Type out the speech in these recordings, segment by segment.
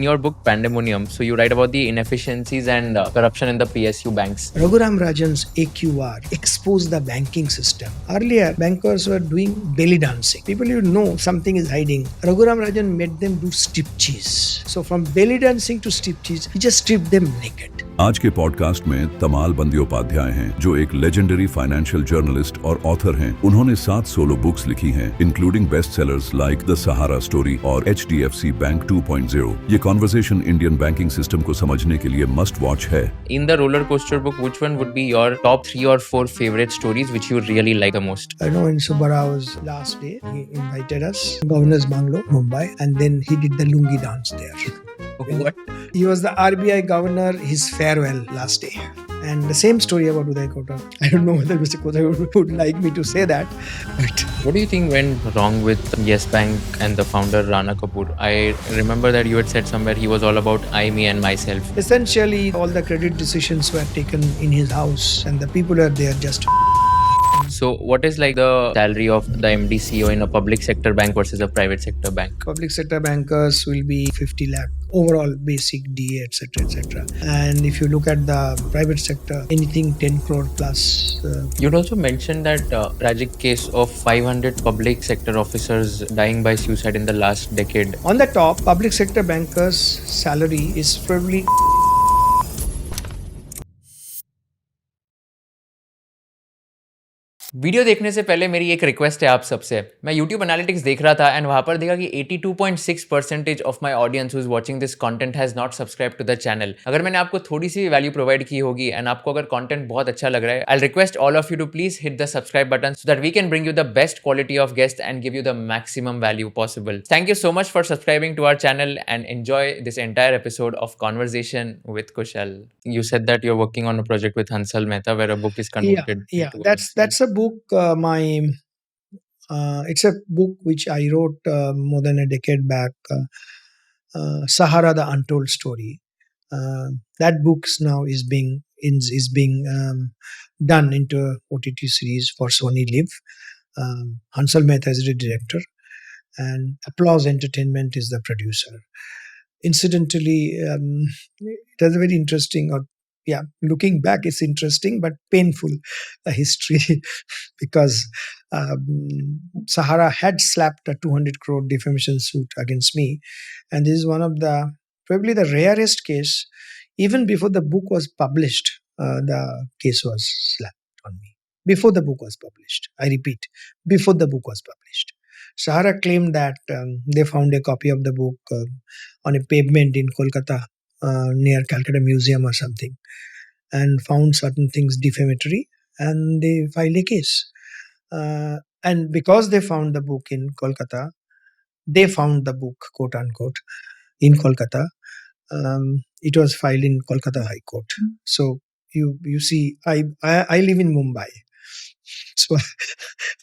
in your book Pandemonium, so you write about the inefficiencies and corruption in the PSU banks. Raghuram Rajan's AQR exposed the banking system. Earlier, bankers were doing belly dancing. People you know something is hiding. Raghuram Rajan made them do striptease. So from belly dancing to striptease, he just stripped them naked. आज के podcast में तमाल बंद्योपाध्याय हैं, जो एक legendary financial journalist और author हैं। उन्होंने 7 solo books लिखी हैं, including best sellers like the Sahara story और HDFC Bank 2.0। ये कॉन्वर्सेशन इंडियन बैंकिंग सिस्टम को समझने के लिए मस्ट वॉच है। In the roller coaster book, which one would be your top 3 or 4 favorite stories which you really like the most? I know in Subbarao's last day, he invited us, Governor's Bungalow, Mumbai, and then he did the lungi dance there. What? He was the RBI Governor, his farewell last day. And the same story about Uday Kota. I don't know whether Mr. Kota would like me to say that, but... What do you think went wrong with Yes Bank and the founder Rana Kapoor? I remember that you had said somewhere he was all about I, me and myself. Essentially, all the credit decisions were taken in his house and the people were there just... So what is like the salary of the MD CEO in a public sector bank versus a private sector bank? Public sector bankers will be 50 lakh overall basic DA, etc., etc. And if you look at the private sector, anything 10 crore plus. You'd also mentioned that tragic case of 500 public sector officers dying by suicide in the last decade. On the top, public sector bankers' salary is probably... video देखने से पहले मेरी एक request है आप सबसे। मैं YouTube analytics देख रहा था एंड वहां पर देखा कि 82.6% of my audience who is watching this content has not subscribe to the channel. अगर मैंने आपको थोड़ी सी वैल्यू प्रोवाइड की होगी एंड आपको अगर कंटेंट बहुत अच्छा लग रहा है, I request all of you to please hit the subscribe button so that we can bring you the best quality of guest and give you the maximum value possible. Thank you so much for subscribing to our channel and enjoy this entire episode of conversation with Kushal. You said that you're working on a project with Hansal Mehta where a book is converted. Yeah, that's a book. It's a book which I wrote more than a decade back. Sahara, the Untold story. That book now is being done into a OTT series for Sony LIV. Hansal Mehta is the director, and Applause Entertainment is the producer. Incidentally, it has a very interesting, looking back, it's interesting but painful history because Sahara had slapped a 200 crore defamation suit against me, and this is one of the probably the rarest case. Even before the book was published, the case was slapped on me. Before the book was published, I repeat, before the book was published. Sahara claimed that they found a copy of the book on a pavement in Kolkata near Calcutta Museum or something, and found certain things defamatory, and they filed a case. And because they found the book in Kolkata, they found the book, quote unquote, in Kolkata. It was filed in Kolkata High Court. So you see, I live in Mumbai, so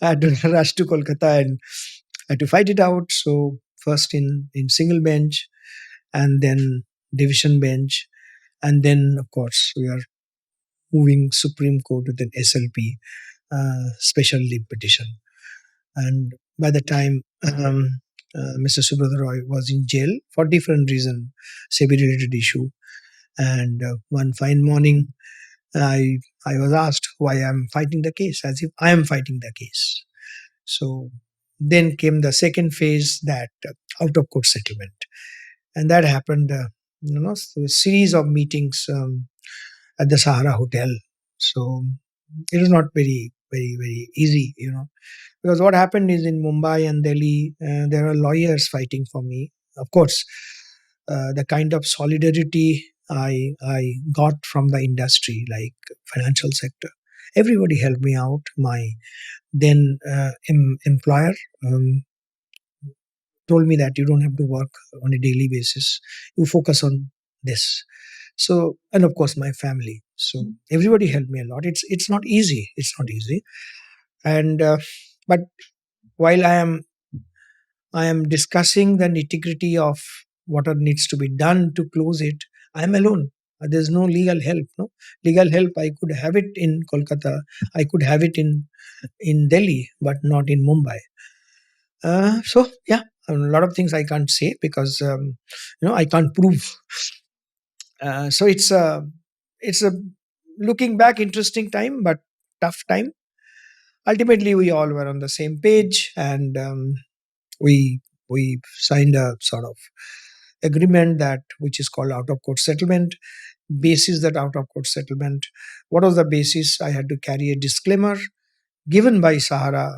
I had to rush to Kolkata and I had to fight it out. So first in single bench, and then division bench, and then of course we are moving Supreme Court with an SLP, special leave petition. And by the time Mr. Subbarao was in jail for different reason, SEBI related issue, and one fine morning I was asked why I am fighting the case, as if I am fighting the case. So then came the second phase, that out of court settlement, and that happened through a series of meetings at the Sahara hotel. So it was not very very very easy, because what happened is in Mumbai and Delhi there are lawyers fighting for me. Of course, the kind of solidarity I got from the industry, like financial sector, everybody helped me out. My then employer told me that you don't have to work on a daily basis, you focus on this. So, and of course my family, so everybody helped me a lot. It's not easy, and but while I am discussing the nitty-gritty of what needs to be done to close it, I am alone. There's no legal help. Legal help, I could have it in Kolkata, I could have it in Delhi, but not in Mumbai. So yeah, A lot of things I can't say because I can't prove. So it's a looking back interesting time, but tough time. Ultimately, we all were on the same page, and we we signed a sort of agreement that which is called out of court settlement. Basis that out of court settlement. What was the basis? I had to carry a disclaimer given by Sahara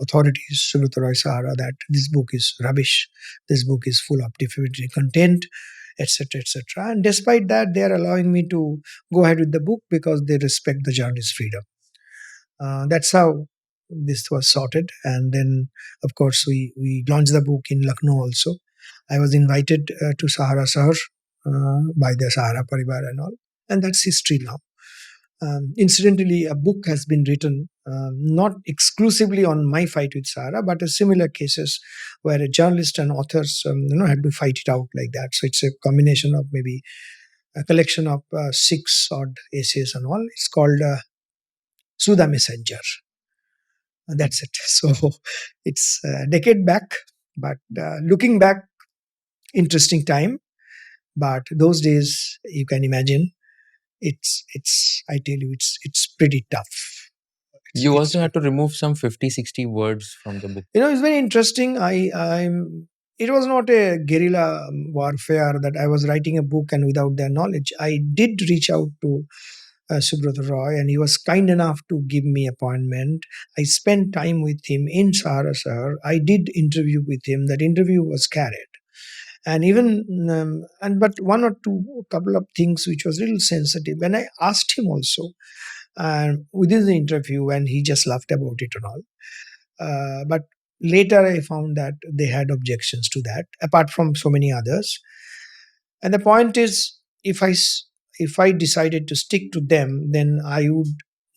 authorities, Subrata Roy Sahara, that this book is rubbish, this book is full of defamatory content, etc., etc. And despite that, they are allowing me to go ahead with the book because they respect the journalist freedom. That's how this was sorted. And then, of course, we launched the book in Lucknow also. I was invited to Sahara Sahar by the Sahara Paribar and all. And that's history now. Incidentally, a book has been written not exclusively on my fight with Sahara, but a similar cases where a journalist and authors had to fight it out like that. So it's a combination of maybe a collection of 6 odd essays and all. It's called Suda Messenger. That's it. So it's a decade back, but looking back, interesting time. But those days, you can imagine, it's I tell you, it's pretty tough. You also had to remove some 50-60 words from the book. It's very interesting. It was not a guerrilla warfare that I was writing a book and without their knowledge. I did reach out to Subrata Roy, and he was kind enough to give me appointment. I spent time with him in Sahara Sahar. I did interview with him. That interview was carried. And even but one or two couple of things which was a little sensitive. When I asked him also within the interview, and he just laughed about it and all. But later I found that they had objections to that, apart from so many others. And the point is, if I decided to stick to them, then I would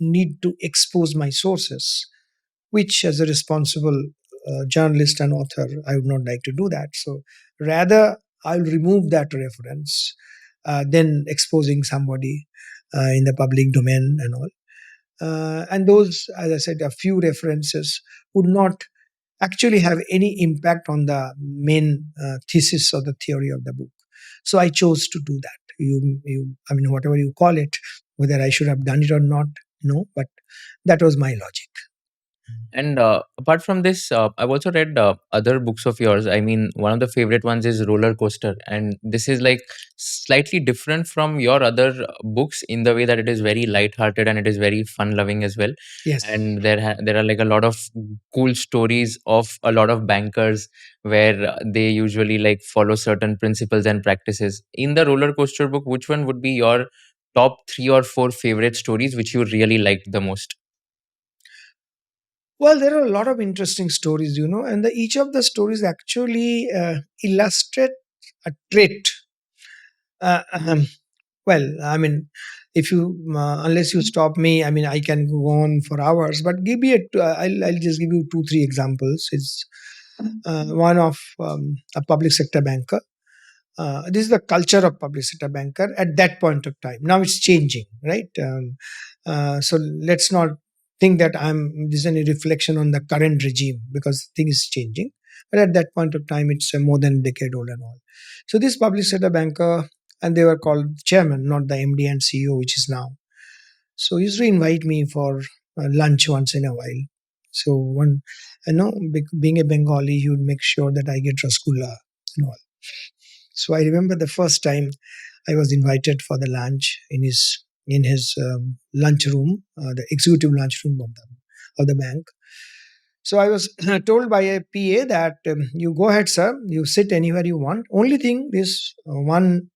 need to expose my sources, which as a responsible journalist and author, I would not like to do that. So rather, I'll remove that reference than exposing somebody in the public domain and all. And those, as I said, a few references would not actually have any impact on the main thesis or the theory of the book. So I chose to do that. I mean, whatever you call it, whether I should have done it or not, no, but that was my logic. And apart from this, I've also read other books of yours. I mean, one of the favorite ones is Roller Coaster, and this is like slightly different from your other books in the way that it is very light-hearted and it is very fun-loving as well. Yes. And there are like a lot of cool stories of a lot of bankers where they usually like follow certain principles and practices. In the Roller Coaster book, which one would be your top 3 or 4 favorite stories which you really liked the most? Well, there are a lot of interesting stories, and each of the stories actually illustrate a trait. Well, I mean, if you unless you stop me, I mean, I can go on for hours. But give me I'll just give you 2-3 examples. It's one of a public sector banker. This is the culture of public sector banker at that point of time. Now it's changing, right? So let's not think that this is any reflection on the current regime, because things is changing. But at that point of time, it's more than a decade old and all. So this public sector banker, and they were called chairman, not the MD and CEO, which is now. So he used to invite me for lunch once in a while. So being a Bengali, he would make sure that I get rasgulla and all. So I remember the first time I was invited for the lunch in his lunch room, the executive lunch room of the bank. So I was told by a PA that you go ahead, sir, you sit anywhere you want. Only thing is one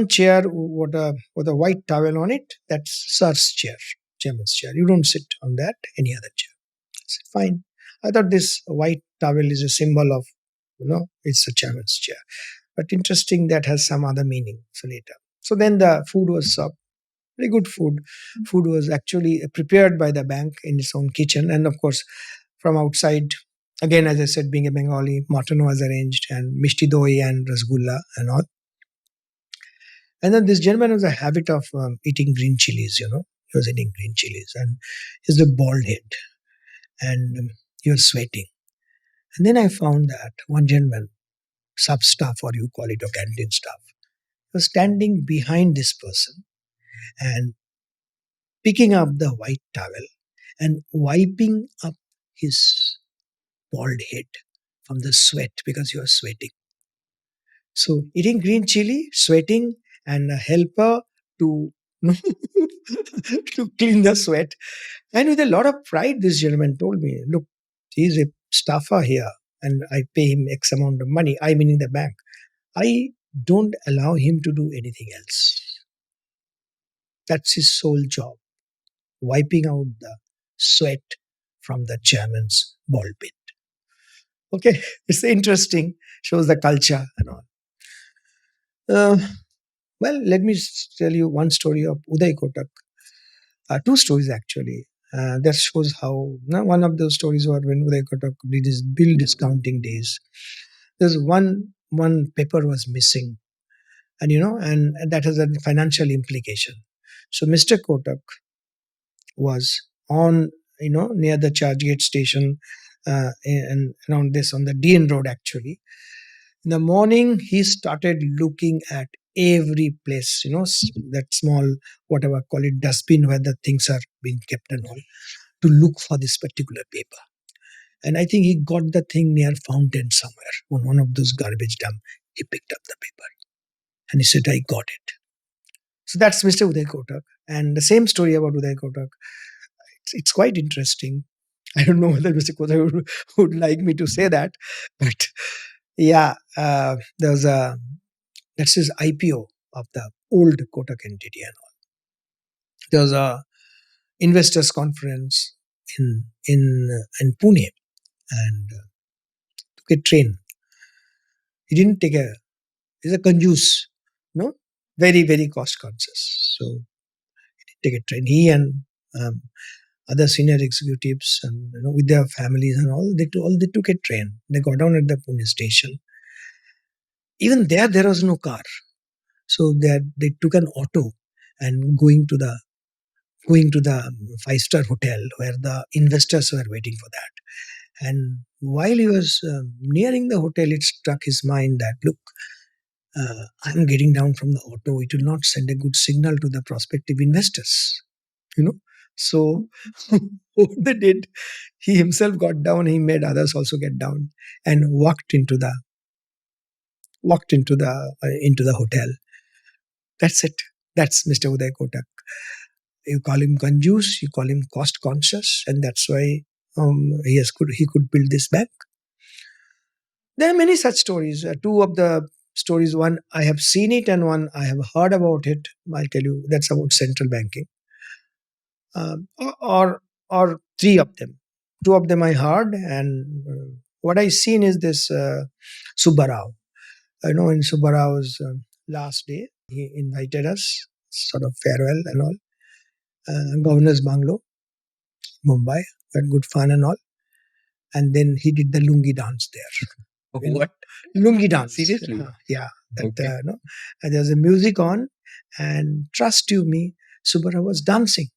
chair with a white towel on it. That's sir's chair, chairman's chair. You don't sit on that, any other chair. I said, fine. I thought this white towel is a symbol of, it's a chairman's chair. But interesting, that has some other meaning for later. So then the food was served. Very good food. Food was actually prepared by the bank in its own kitchen. And of course, from outside, again, as I said, being a Bengali, mutton was arranged and mishti doi and rasgulla and all. And then this gentleman has a habit of eating green chilies, He was eating green chilies and he has a bald head and he was sweating. And then I found that one gentleman, sub staff or you call it a canteen staff, was standing behind this person and picking up the white towel and wiping up his bald head from the sweat because he was sweating. So eating green chili, sweating, and a helper to to clean the sweat. And with a lot of pride, this gentleman told me, "Look, he's a staffer here, and I pay him X amount of money. I meaning the bank. I don't allow him to do anything else. That's his sole job, wiping out the sweat from the chairman's bald pit." Okay, it's interesting, shows the culture and all. Uh, well, let me tell you one story of Uday Kotak. Two stories actually. That shows how one of those stories was when Uday Kotak did his bill discounting days. There's one paper was missing, and and that has a financial implication. So Mr. Kotak was on near the Chargegate station and around this on the DN road actually. In the morning, he started looking at every place, that small, whatever, call it dustbin where the things are being kept and all, to look for this particular paper. And I think he got the thing near fountain somewhere, on one of those garbage dump. He picked up the paper and he said, I got it. So that's Mr. Uday Kotak. And the same story about Uday Kotak, it's quite interesting. I don't know whether Mr. Kotak would like me to say that, but yeah, that's his IPO of the old Kotak entity and all. There was a investors conference in Pune and took a train. He didn't take he's a conjuice, very, very cost conscious. So he didn't take a train. He and other senior executives and with their families and all, they took a train. They got down at the Pune station. Even there was no car. So they took an auto and going to the 5-star hotel where the investors were waiting for that. And while he was nearing the hotel, it struck his mind that, look, I'm getting down from the auto. It will not send a good signal to the prospective investors. So what they did, he himself got down. He made others also get down and walked into the hotel. That's it. That's Mr. Uday Kotak. You call him conjuice, you call him cost conscious, and that's why he could build this bank. There are many such stories. Two of the stories, one I have seen it and one I have heard about it. I'll tell you, that's about central banking. Or three of them. Two of them I heard, and what I seen is this Subbarao. In Subbarao's last day, he invited us, sort of farewell and all. Governor's bungalow, Mumbai, had good fun and all. And then he did the lungi dance there. What? Lungi dance. Seriously? Yeah. Okay. And there's a music on, and trust you me, Subbarao was dancing.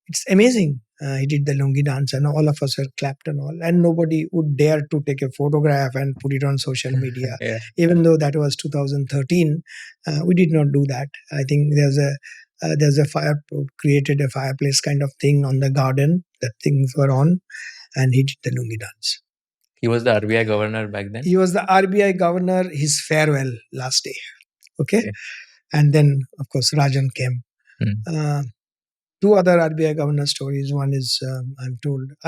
It's amazing. He did the lungi dance, and all of us were clapped and all. And nobody would dare to take a photograph and put it on social media. Yeah. Even though that was 2013, we did not do that. I think there's a created a fireplace kind of thing on the garden that things were on, and he did the lungi dance. He was the RBI governor back then. He was the RBI governor, his farewell last day. Okay. And then, of course, Rajan came. Two other RBI governor stories. One is, I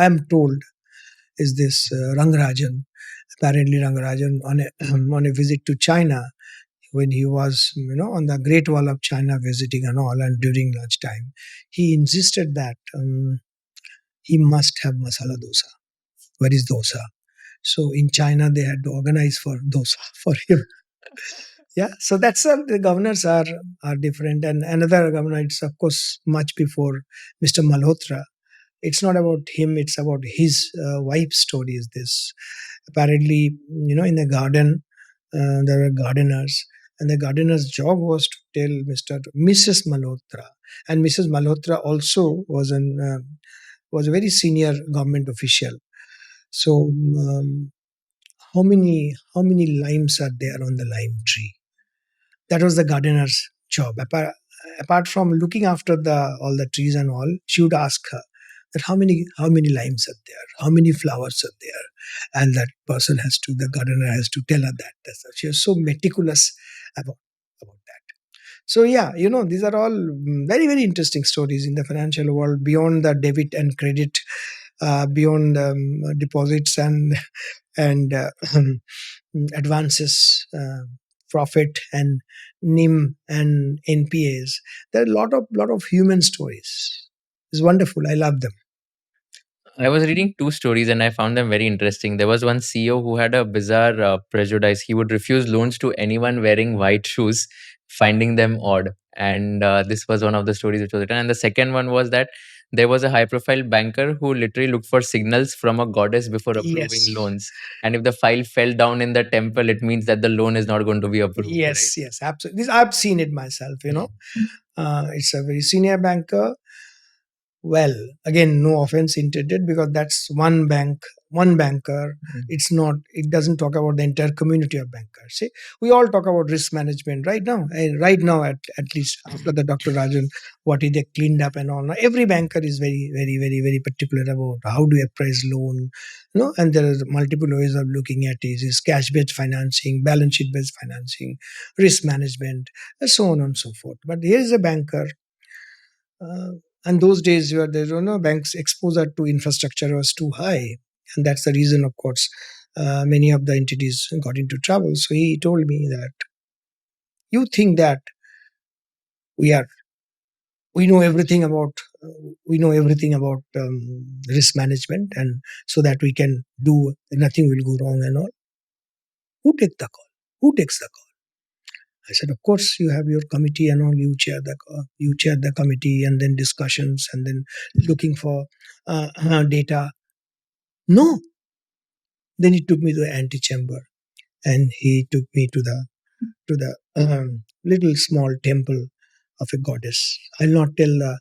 am told, is this Rajan. Apparently, Rajan on a visit to China, when he was, on the Great Wall of China visiting and all, and during lunchtime, he insisted that he must have masala dosa. Where is dosa? So in China, they had to organize for dosa for him. Yeah, so that's the governors are different. And another governor, it's of course much before Mr. Malhotra. It's not about him, it's about his wife's story is this. Apparently, in the garden, there were gardeners. And the gardener's job was to tell Mrs. Malhotra. And Mrs. Malhotra also was a very senior government official. So how many limes are there on the lime tree? That was the gardener's job. Apart from looking after all the trees and all, she would ask her that how many limes are there, how many flowers are there, and that person the gardener has to tell her that. She was so meticulous about that. So yeah, these are all very very interesting stories in the financial world, beyond the debit and credit, beyond deposits and advances, profit and NIM and NPAs. There are a lot of human stories. It's wonderful. I love them. I was reading two stories and I found them very interesting. There was one CEO who had a bizarre prejudice. He would refuse loans to anyone wearing white shoes, finding them odd. And this was one of the stories which was written. And the second one was that there was a high profile banker who literally looked for signals from a goddess before approving Yes. loans. And if the file fell down in the temple, it means that the loan is not going to be approved. Yes, yes, absolutely. I've seen it myself. It's a very senior banker. Well, again, no offense intended, because that's one banker. It doesn't talk about the entire community of bankers. See, we all talk about risk management right now. And right now, at least after the Dr. Rajan, what is they cleaned up and all. Now, every banker is very, very, very, very particular about how do you appraise loan, and there are multiple ways of looking at it. Is cash-based financing, balance sheet-based financing, risk management, and so on and so forth. But here is a banker. And those days where there were no banks' exposure to infrastructure was too high, and that's the reason, of course, many of the entities got into trouble. So he told me that you think that we are we know everything about risk management, and so that we can do nothing will go wrong and all. Who takes the call? Who takes the call? I said, of course, you have your committee and all. You chair the committee, and then discussions, and then looking for data. No. Then he took me to the antechamber, and he took me to the little small temple of a goddess. I'll not tell the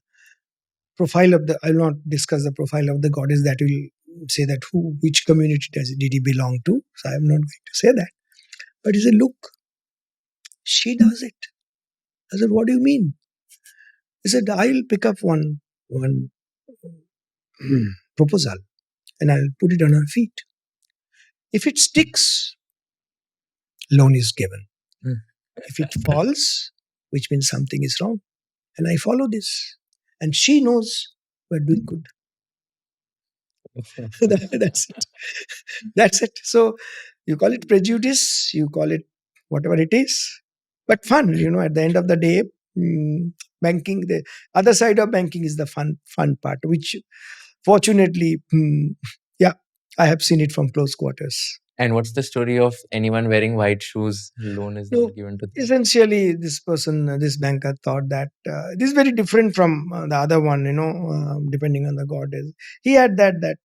I'll not discuss the profile of the goddess. That will say that which community did he belong to. So I'm not going to say that. But he said, look, she does it. I said, what do you mean? He said, I'll pick up one proposal and I'll put it on her feet. If it sticks, loan is given. If it falls, which means something is wrong. And I follow this. And she knows we're doing good. That's it. That's it. So you call it prejudice, you call it whatever it is, but fun. At the end of the day, banking, the other side of banking is the fun part, which fortunately, yeah, I have seen it from close quarters. And what's the story of anyone wearing white shoes? Loan is not given to them. Essentially, this banker thought that this is very different from the other one, depending on the goddess. He had that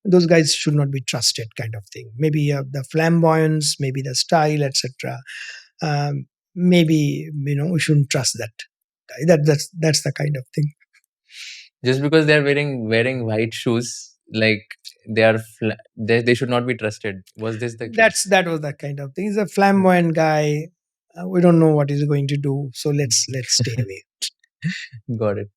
those guys should not be trusted kind of thing. Maybe the flamboyance, maybe the style, etc. Maybe, we shouldn't trust that guy. That's the kind of thing. Just because they're wearing white shoes, like they should not be trusted. Was this the case? That was that kind of thing. He's a flamboyant guy. We don't know what he's going to do, so let's stay away. Got it.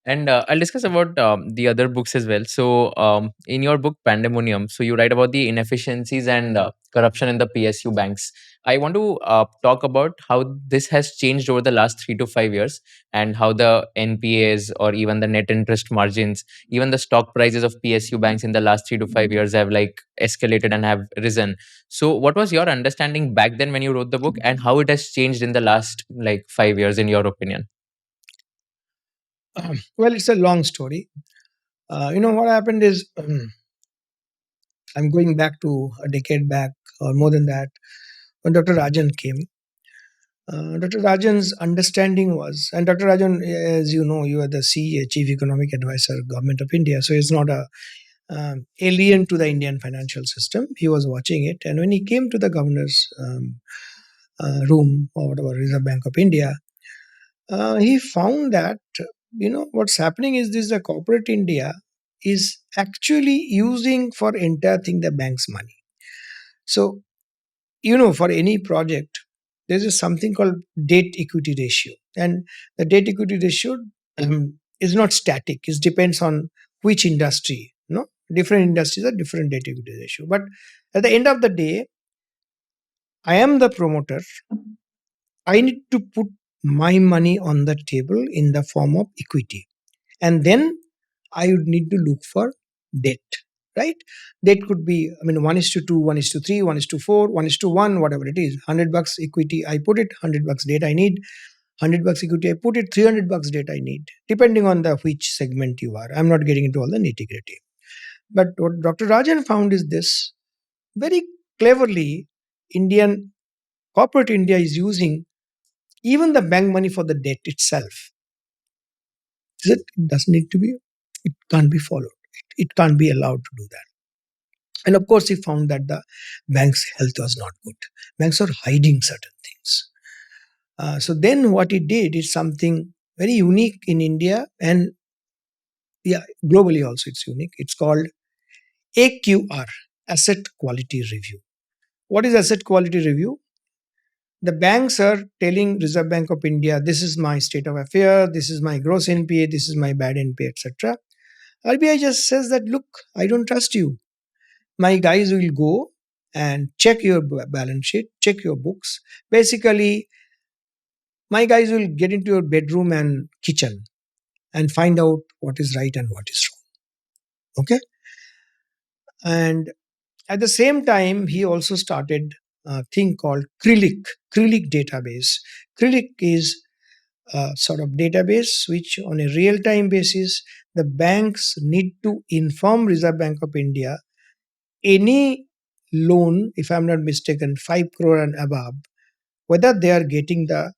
And I'll discuss about the other books as well. So, in your book Pandemonium, so you write about the inefficiencies and corruption in the PSU banks. I want to talk about how this has changed over the last 3 to 5 years, and how the NPAs or even the net interest margins, even the stock prices of PSU banks in the last 3 to 5 years have like escalated and have risen. So, what was your understanding back then when you wrote the book, and how it has changed in the last like 5 years, in your opinion? Well, it's a long story. What happened is, I'm going back to a decade back or more than that, when Dr. Rajan came. Dr. Rajan's understanding was, and Dr. Rajan, as you know, you are the Chief Economic Advisor, Government of India, so he's not a alien to the Indian financial system. He was watching it, and when he came to the governor's room, or whatever, Reserve Bank of India, he found that what's happening is this: the corporate India is actually using for entire thing the bank's money. So, for any project, there's a something called debt equity ratio. And the debt equity ratio is not static. It depends on which industry. Different industries are different debt equity ratio. But at the end of the day, I am the promoter. I need to put my money on the table in the form of equity. And then I would need to look for debt, right? Debt could be, 1:2, 1:3, 1:4, 1:1, whatever it is. $100 equity, I put it, $100 debt I need. $100 equity, I put it, $300 debt I need, depending on the which segment you are. I'm not getting into all the nitty gritty. But what Dr. Rajan found is this: very cleverly, corporate India is using even the bank money for the debt itself. It doesn't need to be, it can't be followed. It can't be allowed to do that. And of course, he found that the bank's health was not good. Banks are hiding certain things. So then what he did is something very unique in India, and globally also it's unique. It's called AQR, Asset Quality Review. What is Asset Quality Review? The banks are telling Reserve Bank of India, this is my state of affair, this is my gross NPA, this is my bad NPA, etc. RBI just says that, look, I don't trust you. My guys will go and check your balance sheet, check your books. Basically, my guys will get into your bedroom and kitchen and find out what is right and what is wrong. Okay? And at the same time, he also started a thing called Krylik database. Krylik is a sort of database which, on a real-time basis, the banks need to inform Reserve Bank of India any loan, if I'm not mistaken, 5 crore and above, whether they are getting the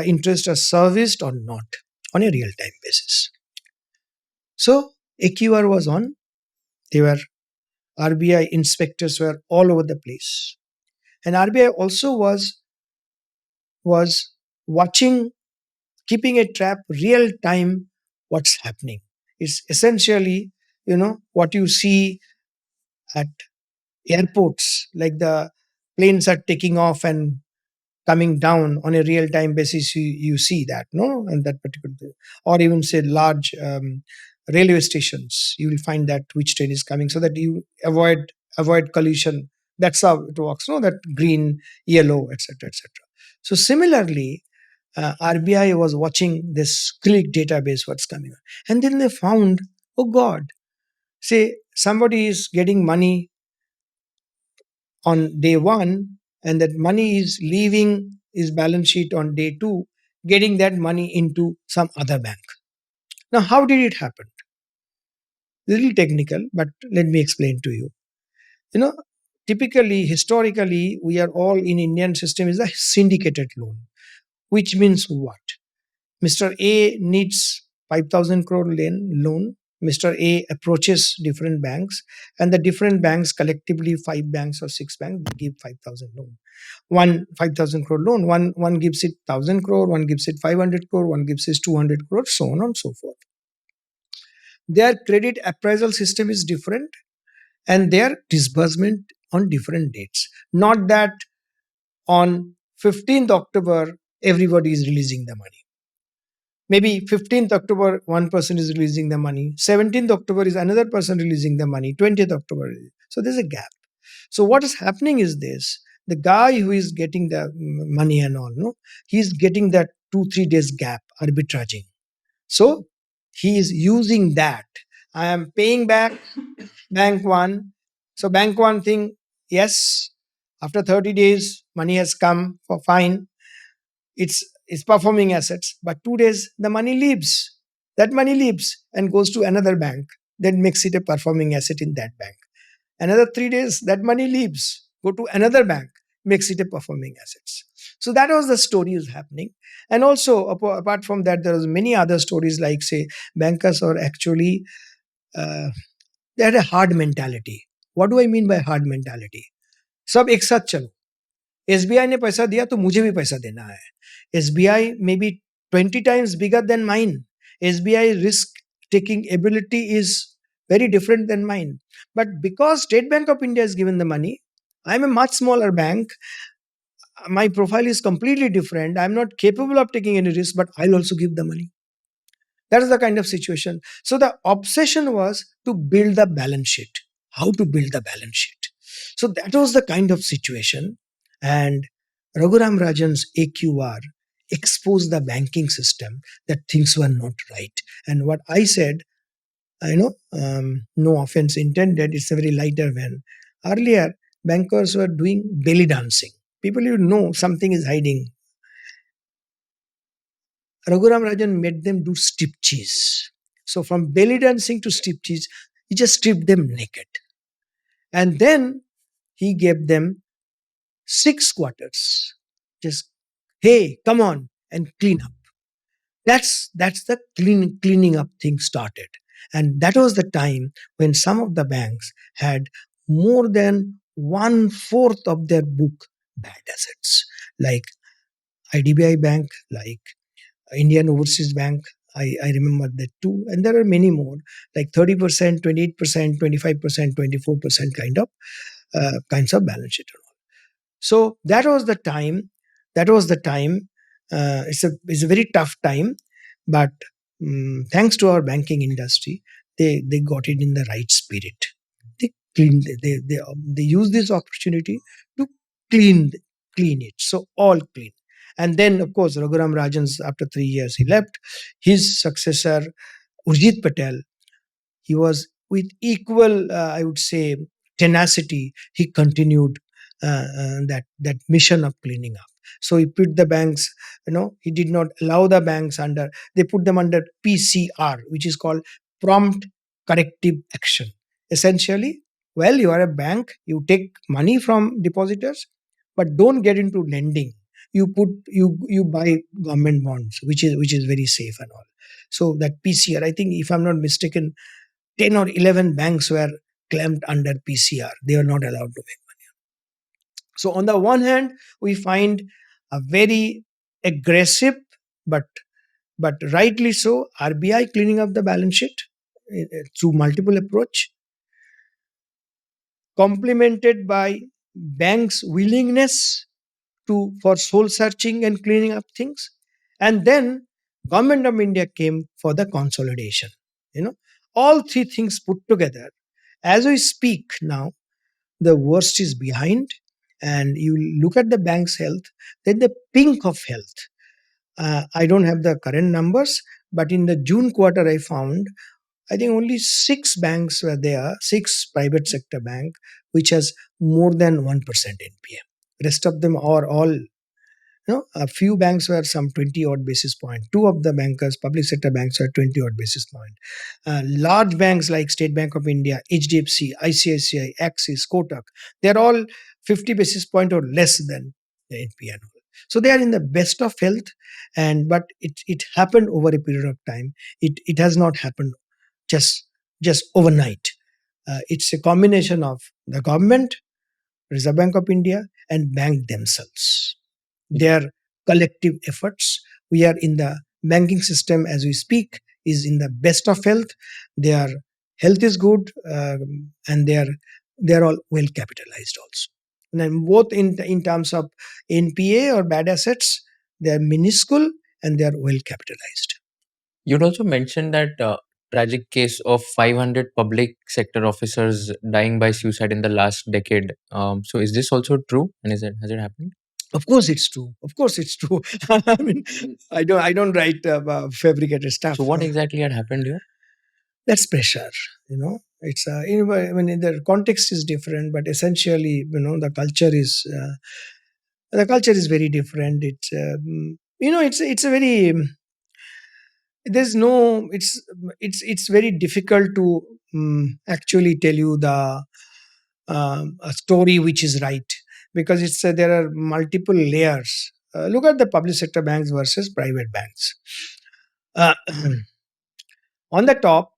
interest are serviced or not on a real-time basis. So AQR was on. They were RBI inspectors were all over the place, and RBI also was watching, keeping a trap real time what's happening. It's essentially what you see at airports, like the planes are taking off and coming down on a real time basis. You see that, no, and that particular, or even say large railway stations, you will find that which train is coming, so that you avoid collision. That's how it works, no, that green, yellow, etc., etc. So similarly, RBI was watching this click database, what's coming on, and then they found, oh God, say somebody is getting money on day one, and that money is leaving his balance sheet on day two, getting that money into some other bank. Now, how did it happen? Little technical, but let me explain to you. Typically, historically, we are all in Indian system is a syndicated loan, which means what? Mr. A needs 5,000 crore loan. Mr. A approaches different banks, and the different banks collectively, 5 banks or 6 banks, they give 5,000 loan. 5,000 crore loan. One gives it 1,000 crore, one gives it 500 crore, one gives it 200 crore, so on and so forth. Their credit appraisal system is different, and their disbursement on different dates. Not that on 15th October everybody is releasing the money. Maybe 15th October, one person is releasing the money. 17th October is another person releasing the money. 20th October. So there's a gap. So what is happening is this. The guy who is getting the money and all, no, he's getting that 2-3 days gap, arbitraging. So he is using that. I am paying back bank one. So bank one thing, yes, after 30 days, money has come for fine. It's performing assets, but 2 days the money leaves. That money leaves and goes to another bank, then makes it a performing asset in that bank. Another 3 days, that money leaves, go to another bank, makes it a performing assets. So that was the story is happening. And also, apart from that, there was many other stories, like say bankers are actually they had a hard mentality. What do I mean by hard mentality? सब एक साथ चलो. SBI ने पैसा दिया तो मुझे भी पैसा देना है. SBI may be 20 times bigger than mine. SBI risk taking ability is very different than mine. But because State Bank of India has given the money, I'm a much smaller bank. My profile is completely different. I'm not capable of taking any risk, but I'll also give the money. That is the kind of situation. So the obsession was to build the balance sheet. How to build the balance sheet. So that was the kind of situation. And Raghuram Rajan's AQR exposed the banking system that things were not right. And what I said, no offense intended, it's a very lighter vein. Earlier, bankers were doing belly dancing. People you know something is hiding. Raghuram Rajan made them do striptease. So from belly dancing to striptease, he just stripped them naked. And then he gave them 6 quarters. Just, hey, come on and clean up. That's the cleaning up thing started. And that was the time when some of the banks had more than 1/4 of their book bad assets, like IDBI Bank, like Indian Overseas Bank. I remember that too. And there are many more, like 30%, 28%, 25%, 24% kinds of balance sheet. So that was the time. That was the time. It's a very tough time, but thanks to our banking industry, they got it in the right spirit. They cleaned. They use this opportunity to clean clean it. So all clean. And then, of course, Raghuram Rajan's, after 3 years, he left. His successor, Urjit Patel, he was with equal, I would say, tenacity. He continued that mission of cleaning up. So he put the banks, he did not allow the banks under. They put them under PCR, which is called prompt corrective action. Essentially, well, you are a bank, you take money from depositors, but don't get into lending. You buy government bonds, which is very safe and all. So that PCR, I think, if I'm not mistaken, 10 or 11 banks were clamped under PCR. They were not allowed to make money. So on the one hand, we find a very aggressive, but rightly so, RBI cleaning up the balance sheet through multiple approach, complemented by banks' willingness for soul searching and cleaning up things. And then Government of India came for the consolidation. All three things put together. As we speak now, the worst is behind, and you look at the bank's health, then the pink of health. I don't have the current numbers, but in the June quarter, I found, I think only 6 banks were there, 6 private sector bank, which has more than 1% NPA. Rest of them are all, a few banks were some 20 odd basis point. 2 of the bankers, public sector banks, were 20 odd basis point. Large banks like State Bank of India, HDFC, ICICI, Axis, Kotak, they're all 50 basis point or less than the NPA. So they are in the best of health, but it happened over a period of time. It has not happened just overnight. It's a combination of the government, Reserve Bank of India, and bank themselves. Their collective efforts. We are in the banking system as we speak is in the best of health. Their health is good, and they are all well capitalized also. And then both in terms of NPA or bad assets, they are minuscule and they are well capitalized. You'd also mentioned that tragic case of 500 public sector officers dying by suicide in the last decade. So is this also true? And has it happened? Of course, it's true. Of course, it's true. I mean, I don't write fabricated stuff. So what exactly had happened here? That's pressure. It's I mean, the context is different, but essentially, the culture is very different. It's it's a very there's no it's very difficult to actually tell you the a story which is right, because there are multiple layers. Look at the public sector banks versus private banks. On the top,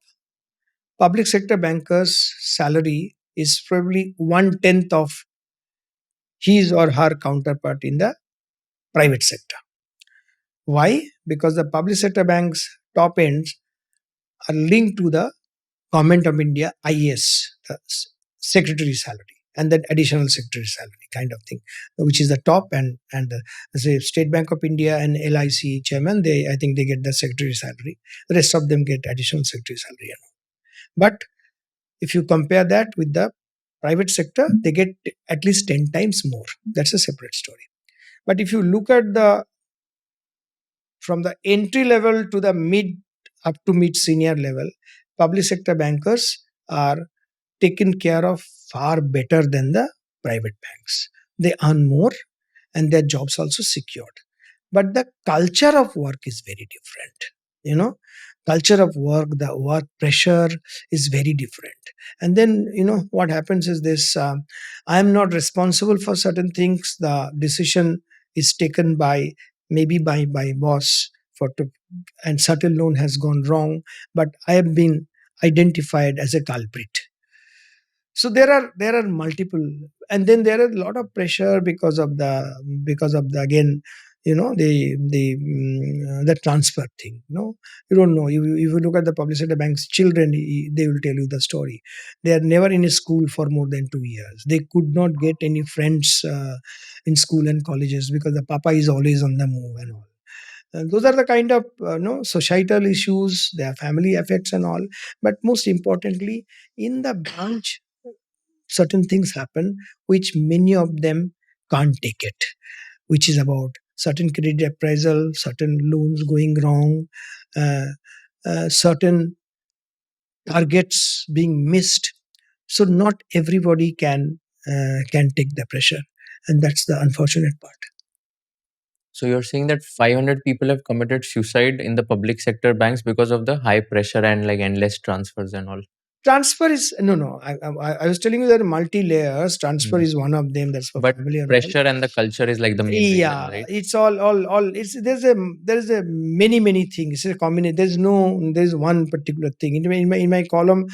public sector bankers' salary is probably 1/10 of his or her counterpart in the private sector. Why? Because the public sector banks' top ends are linked to the Government of India IAS, the secretary salary, and then additional secretary salary kind of thing, which is the top, and the say State Bank of India and LIC chairman, I think they get the secretary salary. The rest of them get additional secretary salary. But if you compare that with the private sector, they get at least 10 times more. That's a separate story. But if you look at the from the entry level to the mid up to mid senior level, public sector bankers are taken care of far better than the private banks. They earn more and their jobs also secured. But the culture of work is very different. Culture of work, the work pressure is very different. And then, what happens is this: I am not responsible for certain things. The decision is taken by maybe by boss and certain loan has gone wrong, but I have been identified as a culprit. So there are multiple, and then there are a lot of pressure because of the again, the transfer thing. You don't know. If you look at the public sector banks children, they will tell you the story. They are never in a school for more than 2 years. They could not get any friends in school and colleges because the papa is always on the move and all. And those are the kind of societal issues, their family effects and all. But most importantly, in the branch, certain things happen which many of them can't take it, which is about certain credit appraisal, certain loans going wrong, uh, certain targets being missed. So not everybody can take the pressure, and that's the unfortunate part. So you're saying that 500 people have committed suicide in the public sector banks because of the high pressure and like endless transfers and all. Transfer is no. I was telling you that multi layers. Transfer is one of them. That's for But family and all. pressure and the culture is like the main reason, Yeah, right? it's all. It's there's a many things. It's a combination. There's one particular thing in my column.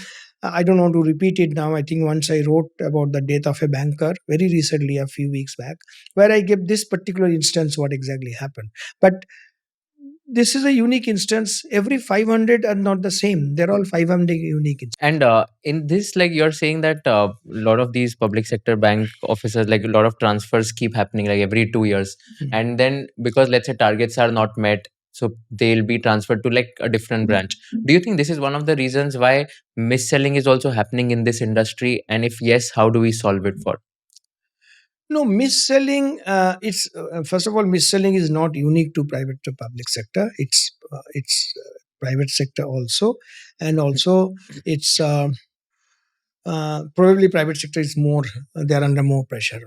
I don't want to repeat it now. I think once I wrote about the death of a banker very recently, a few weeks back, where I gave this particular instance what exactly happened. But this is a unique instance. Every 500 are not the same. They're all 500 unique instances. And in this, like you're saying that a lot of these public sector bank officers, like a lot of transfers keep happening like every 2 years. And then because let's say targets are not met, so they'll be transferred to like a different branch. Do you think this is one of the reasons why mis-selling is also happening in this industry? And if yes, how do we solve it for? No, mis-selling. It's first of all, mis-selling is not unique to private to public sector. It's private sector also, and also it's probably private sector is more. They are under more pressure.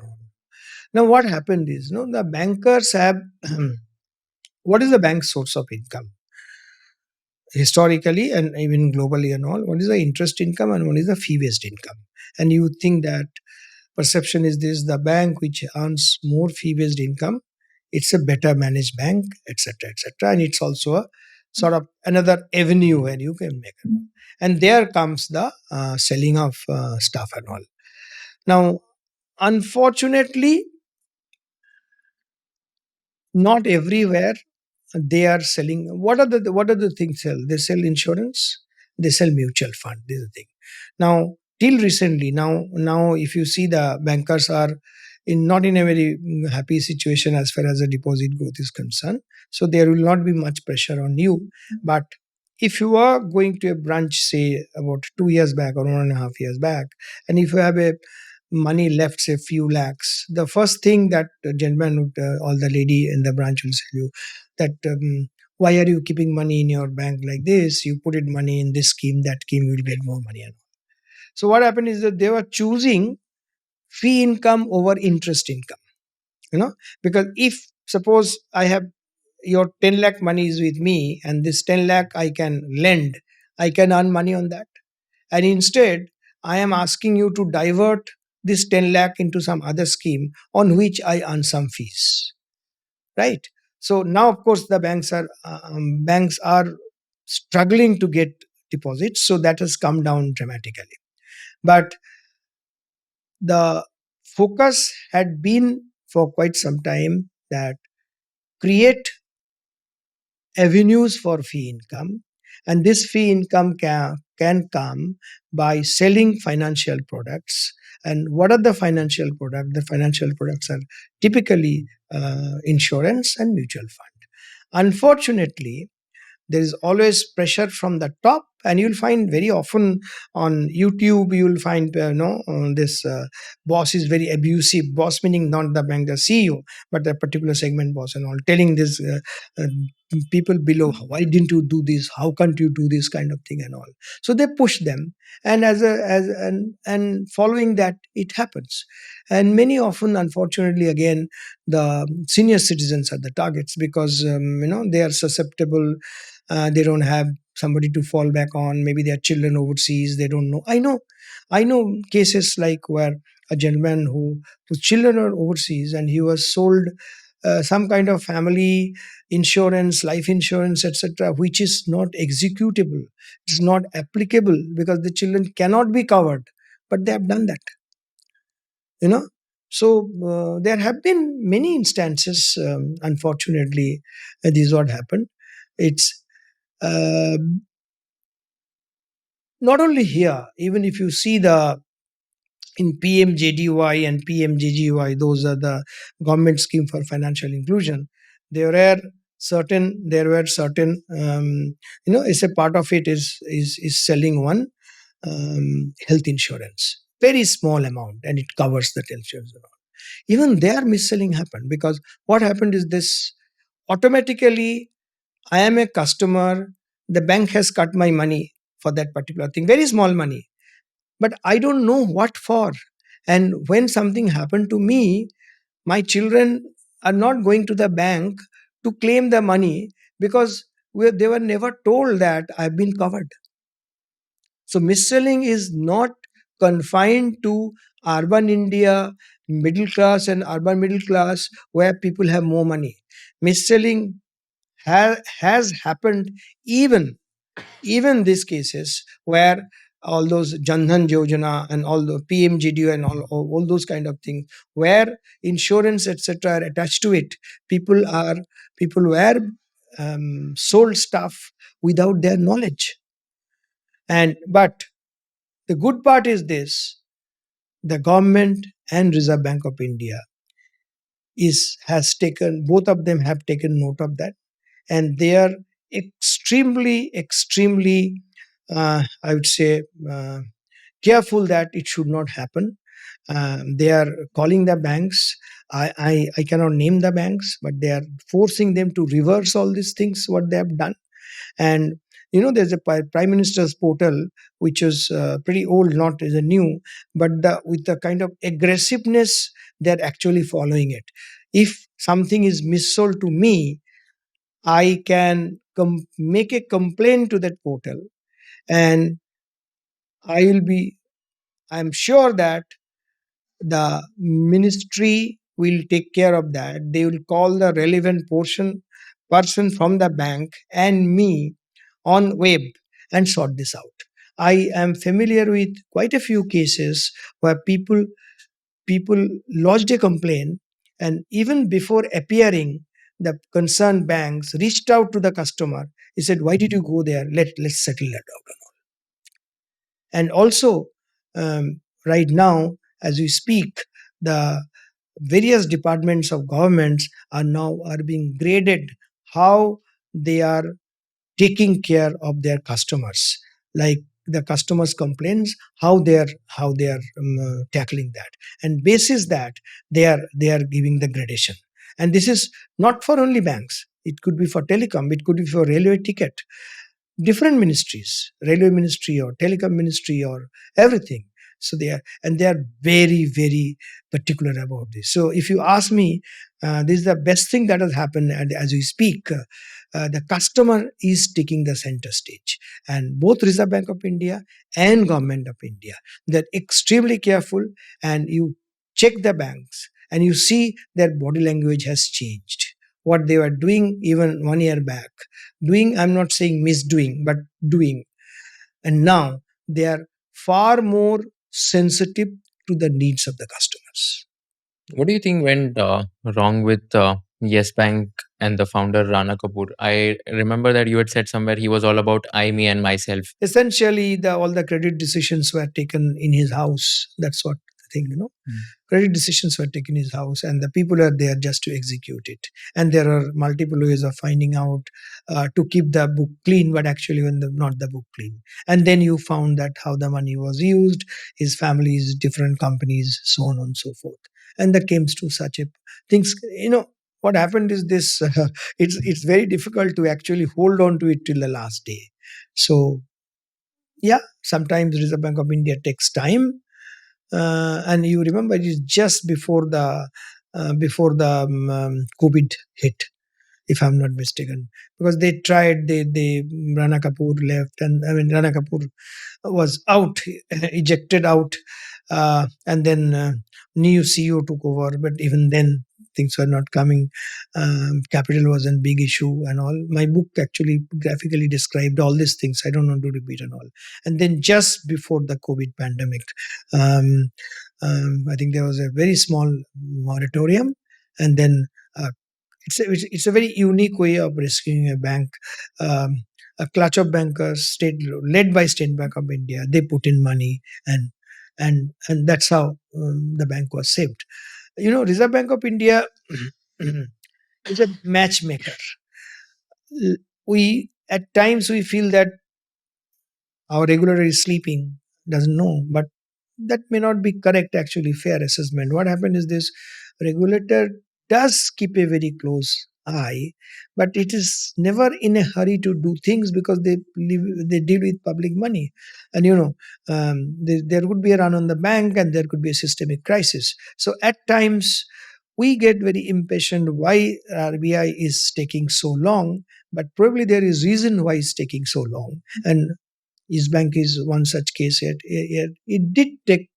Now, what happened is, the bankers have. What is the bank's source of income? Historically and even globally and all, one is the interest income and one is the fee-based income. And you think that perception is this: the bank which earns more fee-based income, it's a better managed bank, etc., etc., and it's also a sort of another avenue where you can make it. And there comes the selling of stuff and all. Now, unfortunately, not everywhere they are selling. What are the things sell? They sell insurance, they sell mutual fund. This is the thing. Now, till recently, now if you see, the bankers are not in a very happy situation as far as the deposit growth is concerned. So there will not be much pressure on you. But if you are going to a branch, say about 2 years back or 1.5 years back, and if you have a money left, say few lakhs, the first thing that the gentleman would, or the lady in the branch will tell you that why are you keeping money in your bank like this? You put it money in this scheme, that scheme, you will get more money. So what happened is that they were choosing fee income over interest income. Because if suppose I have your 10 lakh money is with me and this 10 lakh I can lend, I can earn money on that. And instead, I am asking you to divert this 10 lakh into some other scheme on which I earn some fees. Right? So now, of course, the banks are struggling to get deposits. So that has come down dramatically. But the focus had been for quite some time that create avenues for fee income, And this fee income can come by selling financial products. And what are the financial products? The financial products are typically insurance and mutual fund. Unfortunately, there is always pressure from the top, and you'll find very often on YouTube you'll find this boss is very abusive. Boss meaning not the bank, the CEO, but the particular segment boss, and all telling this people below, why didn't you do this, how can't you do this kind of thing and all. So they push them, and and following that it happens. And many often, unfortunately, again, the senior citizens are the targets, because they are susceptible. They don't have somebody to fall back on. Maybe their children overseas, they don't know. I know cases like where a gentleman whose children are overseas, and he was sold some kind of family insurance, life insurance, etc., which is not executable. It's not applicable because the children cannot be covered, but they have done that. you know so there have been many instances, unfortunately. This is what happened. It's uh, not only here. Even if you see the in PMJDY and PMJGY, those are the government scheme for financial inclusion. There were certain it's a part of it is selling one health insurance, very small amount, and it covers the health insurance and all. Even there mis-selling happened, because what happened is this: automatically I am a customer, the bank has cut my money for that particular thing, very small money, but I don't know what for. And when something happened to me, my children are not going to the bank to claim the money, because they were never told that I've been covered. So mis-selling is not confined to urban India, middle class and urban middle class, where people have more money. Mis-selling has happened, even these cases where all those Jandhan Yojana and all the PMGDU and all those kind of things, where insurance etc. are attached to it. People were sold stuff without their knowledge. But the good part is this: the government and Reserve Bank of India has taken, both of them have taken note of that, and they are extremely, I would say, careful that it should not happen. They are calling the banks. I cannot name the banks, but they are forcing them to reverse all these things what they have done. And there's a prime minister's portal which is pretty old, not as a new, but with the kind of aggressiveness they're actually following it. If something is missold to me, I can make a complaint to that portal, and I will be. I'm sure that the ministry will take care of that. They will call the relevant person from the bank and me on web and sort this out. I am familiar with quite a few cases where people lodged a complaint, and even before appearing, the concerned banks reached out to the customer. He said, "Why did you go there? Let's settle that out." And also, right now, as we speak, the various departments of governments are being graded how they are taking care of their customers, like the customers complaints, how they are tackling that, and basis that they are giving the gradation. And this is not for only banks. It could be for telecom, it could be for railway ticket, different ministries, railway ministry or telecom ministry or everything. So they are very, very particular about this. So if you ask me, this is the best thing that has happened. And as we speak, the customer is taking the center stage, and both Reserve Bank of India and Government of India, they're extremely careful. And you check the banks and you see their body language has changed. What they were doing even 1 year back, doing, I'm not saying misdoing, but doing, and now they are far more sensitive to the needs of the customers. What do you think went wrong with Yes Bank and the founder Rana Kapoor. I remember that you had said somewhere he was all about I, me, and myself. Essentially, all the credit decisions were taken in his house. That's what the thing, Credit decisions were taken in his house, and the people are there just to execute it. And there are multiple ways of finding out to keep the book clean, but actually when not the book clean. And then you found that how the money was used, his family's different companies, so on and so forth. And that came to such a things. What happened is this: it's very difficult to actually hold on to it till the last day. So yeah, sometimes Reserve Bank of India takes time, and you remember it is just before the COVID hit, if I'm not mistaken, because they tried. They Rana Kapoor left, and Rana Kapoor was out, ejected out, and then new CEO took over. But even then, things were not coming. Capital was a big issue and all. My book actually graphically described all these things. I don't want to repeat and all. And then just before the COVID pandemic, um, I think there was a very small moratorium, and then it's a very unique way of rescuing a bank. A clutch of bankers, led by State Bank of India, they put in money, and that's how the bank was saved. Reserve Bank of India is a matchmaker. We at times we feel that our regulator is sleeping, doesn't know, but that may not be correct, actually fair assessment. What happened is this: regulator does keep a very close eye, but it is never in a hurry to do things because they deal with public money. And there could be a run on the bank, and there could be a systemic crisis. So at times we get very impatient why RBI is taking so long, but probably there is reason why it's taking so long. And East Bank is one such case. It did take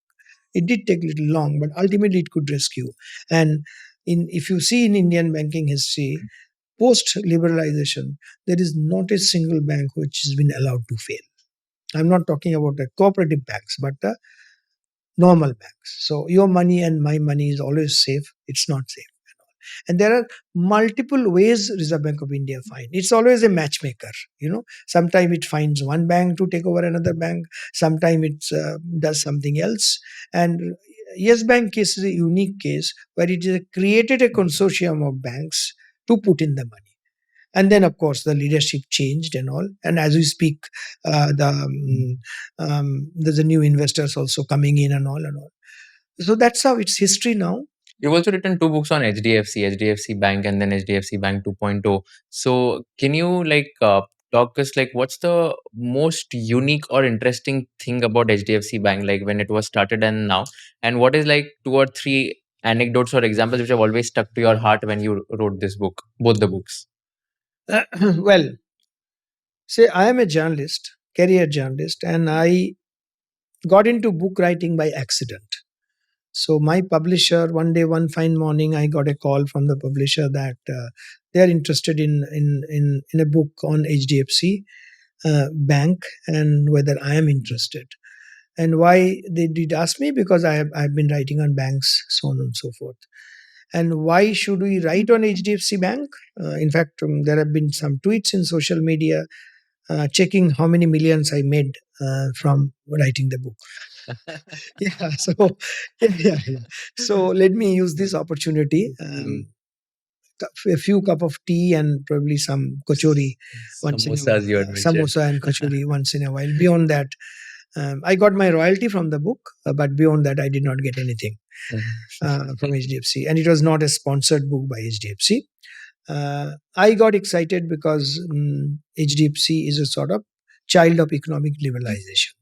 a little long, but ultimately it could rescue. And if you see in Indian banking history, post liberalization, there is not a single bank which has been allowed to fail. I'm not talking about the cooperative banks, but the normal banks. So your money and my money is always safe. It's not safe. And there are multiple ways Reserve Bank of India find. It's always a matchmaker. Sometimes it finds one bank to take over another bank. Sometimes it does something else. And Yes Bank case is a unique case where it is created a consortium of banks to put in the money. And then, of course, the leadership changed and all. And as we speak, there's a new investors also coming in and all and all. So that's how it's history now. You've also written 2 books on HDFC Bank, and then HDFC Bank 2.0. So can you talk us what's the most unique or interesting thing about HDFC Bank, when it was started and now, and what is 2 or 3 anecdotes or examples which have always stuck to your heart when you wrote this book, both the books? Well, say I am a journalist, career journalist, and I got into book writing by accident. So my publisher, one fine morning, I got a call from the publisher that they are interested in a book on HDFC Bank and whether I am interested. And why they did ask me, because I've been writing on banks, so on and so forth. And why should we write on HDFC Bank? In fact, there have been some tweets in social media checking how many millions I made from writing the book. yeah. So let me use this opportunity. A few cup of tea and probably some kachori once in a while. Samosa and kachori once in a while. Beyond that, I got my royalty from the book, but beyond that, I did not get anything from HDFC. And it was not a sponsored book by HDFC. I got excited because HDFC is a sort of child of economic liberalization.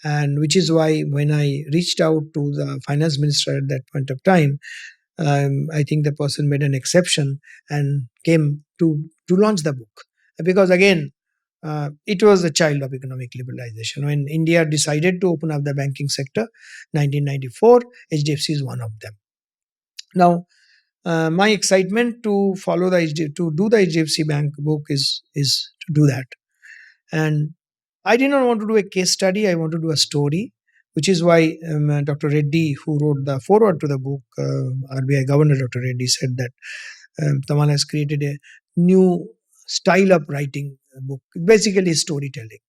And which is why when I reached out to the finance minister at that point of time, I think the person made an exception and came to launch the book. Because again, it was a child of economic liberalization. When India decided to open up the banking sector, 1994, HDFC is one of them. Now, my excitement to do the HDFC Bank book is to do that. And I did not want to do a case study. I want to do a story, which is why Dr. Reddy, who wrote the foreword to the book, RBI Governor Dr. Reddy, said that Tamal has created a new style of writing a book, basically storytelling.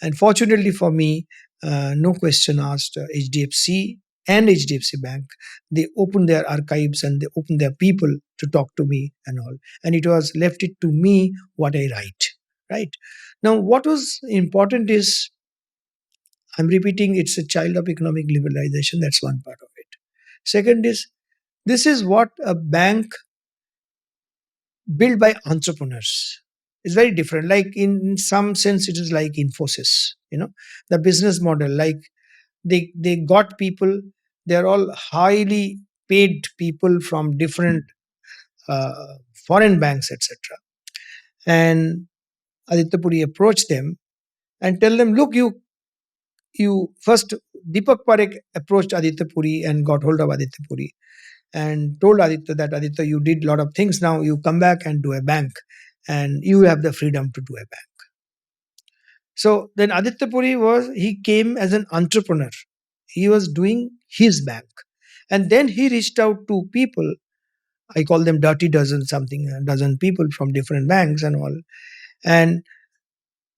And fortunately for me, no question asked, HDFC and HDFC Bank, they opened their archives and they opened their people to talk to me and all. And it was left it to me what I write. Right now, what was important is, I'm repeating, it's a child of economic liberalization. That's one part of it. Second is, this is what a bank built by entrepreneurs. It's very different. Like in some sense, it is like Infosys. The business model. Like they got people. They're all highly paid people from different uh, foreign banks, etc. And Aditya Puri approached them and tell them, look, you first, Deepak Parekh approached Aditya Puri and got hold of Aditya Puri and told Aditya that, Aditya, you did a lot of things. Now you come back and do a bank, and you have the freedom to do a bank. So then Aditya Puri he came as an entrepreneur. He was doing his bank. And then he reached out to people. I call them dirty dozen, something, a dozen people from different banks and all. And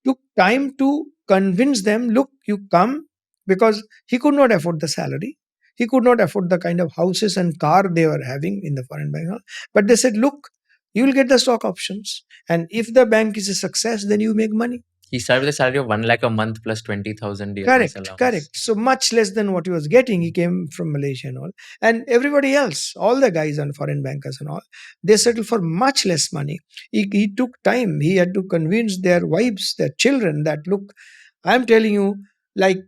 took time to convince them, look, you come, because he could not afford the salary. He could not afford the kind of houses and car they were having in the foreign bank. But they said, look, you will get the stock options. And if the bank is a success, then you make money. He started with a salary of 1 lakh a month plus 20,000 Correct. So much less than what he was getting. He came from Malaysia and all. And everybody else, all the guys and foreign bankers and all, they settled for much less money. He took time. He had to convince their wives, their children that, look, I'm telling you, like,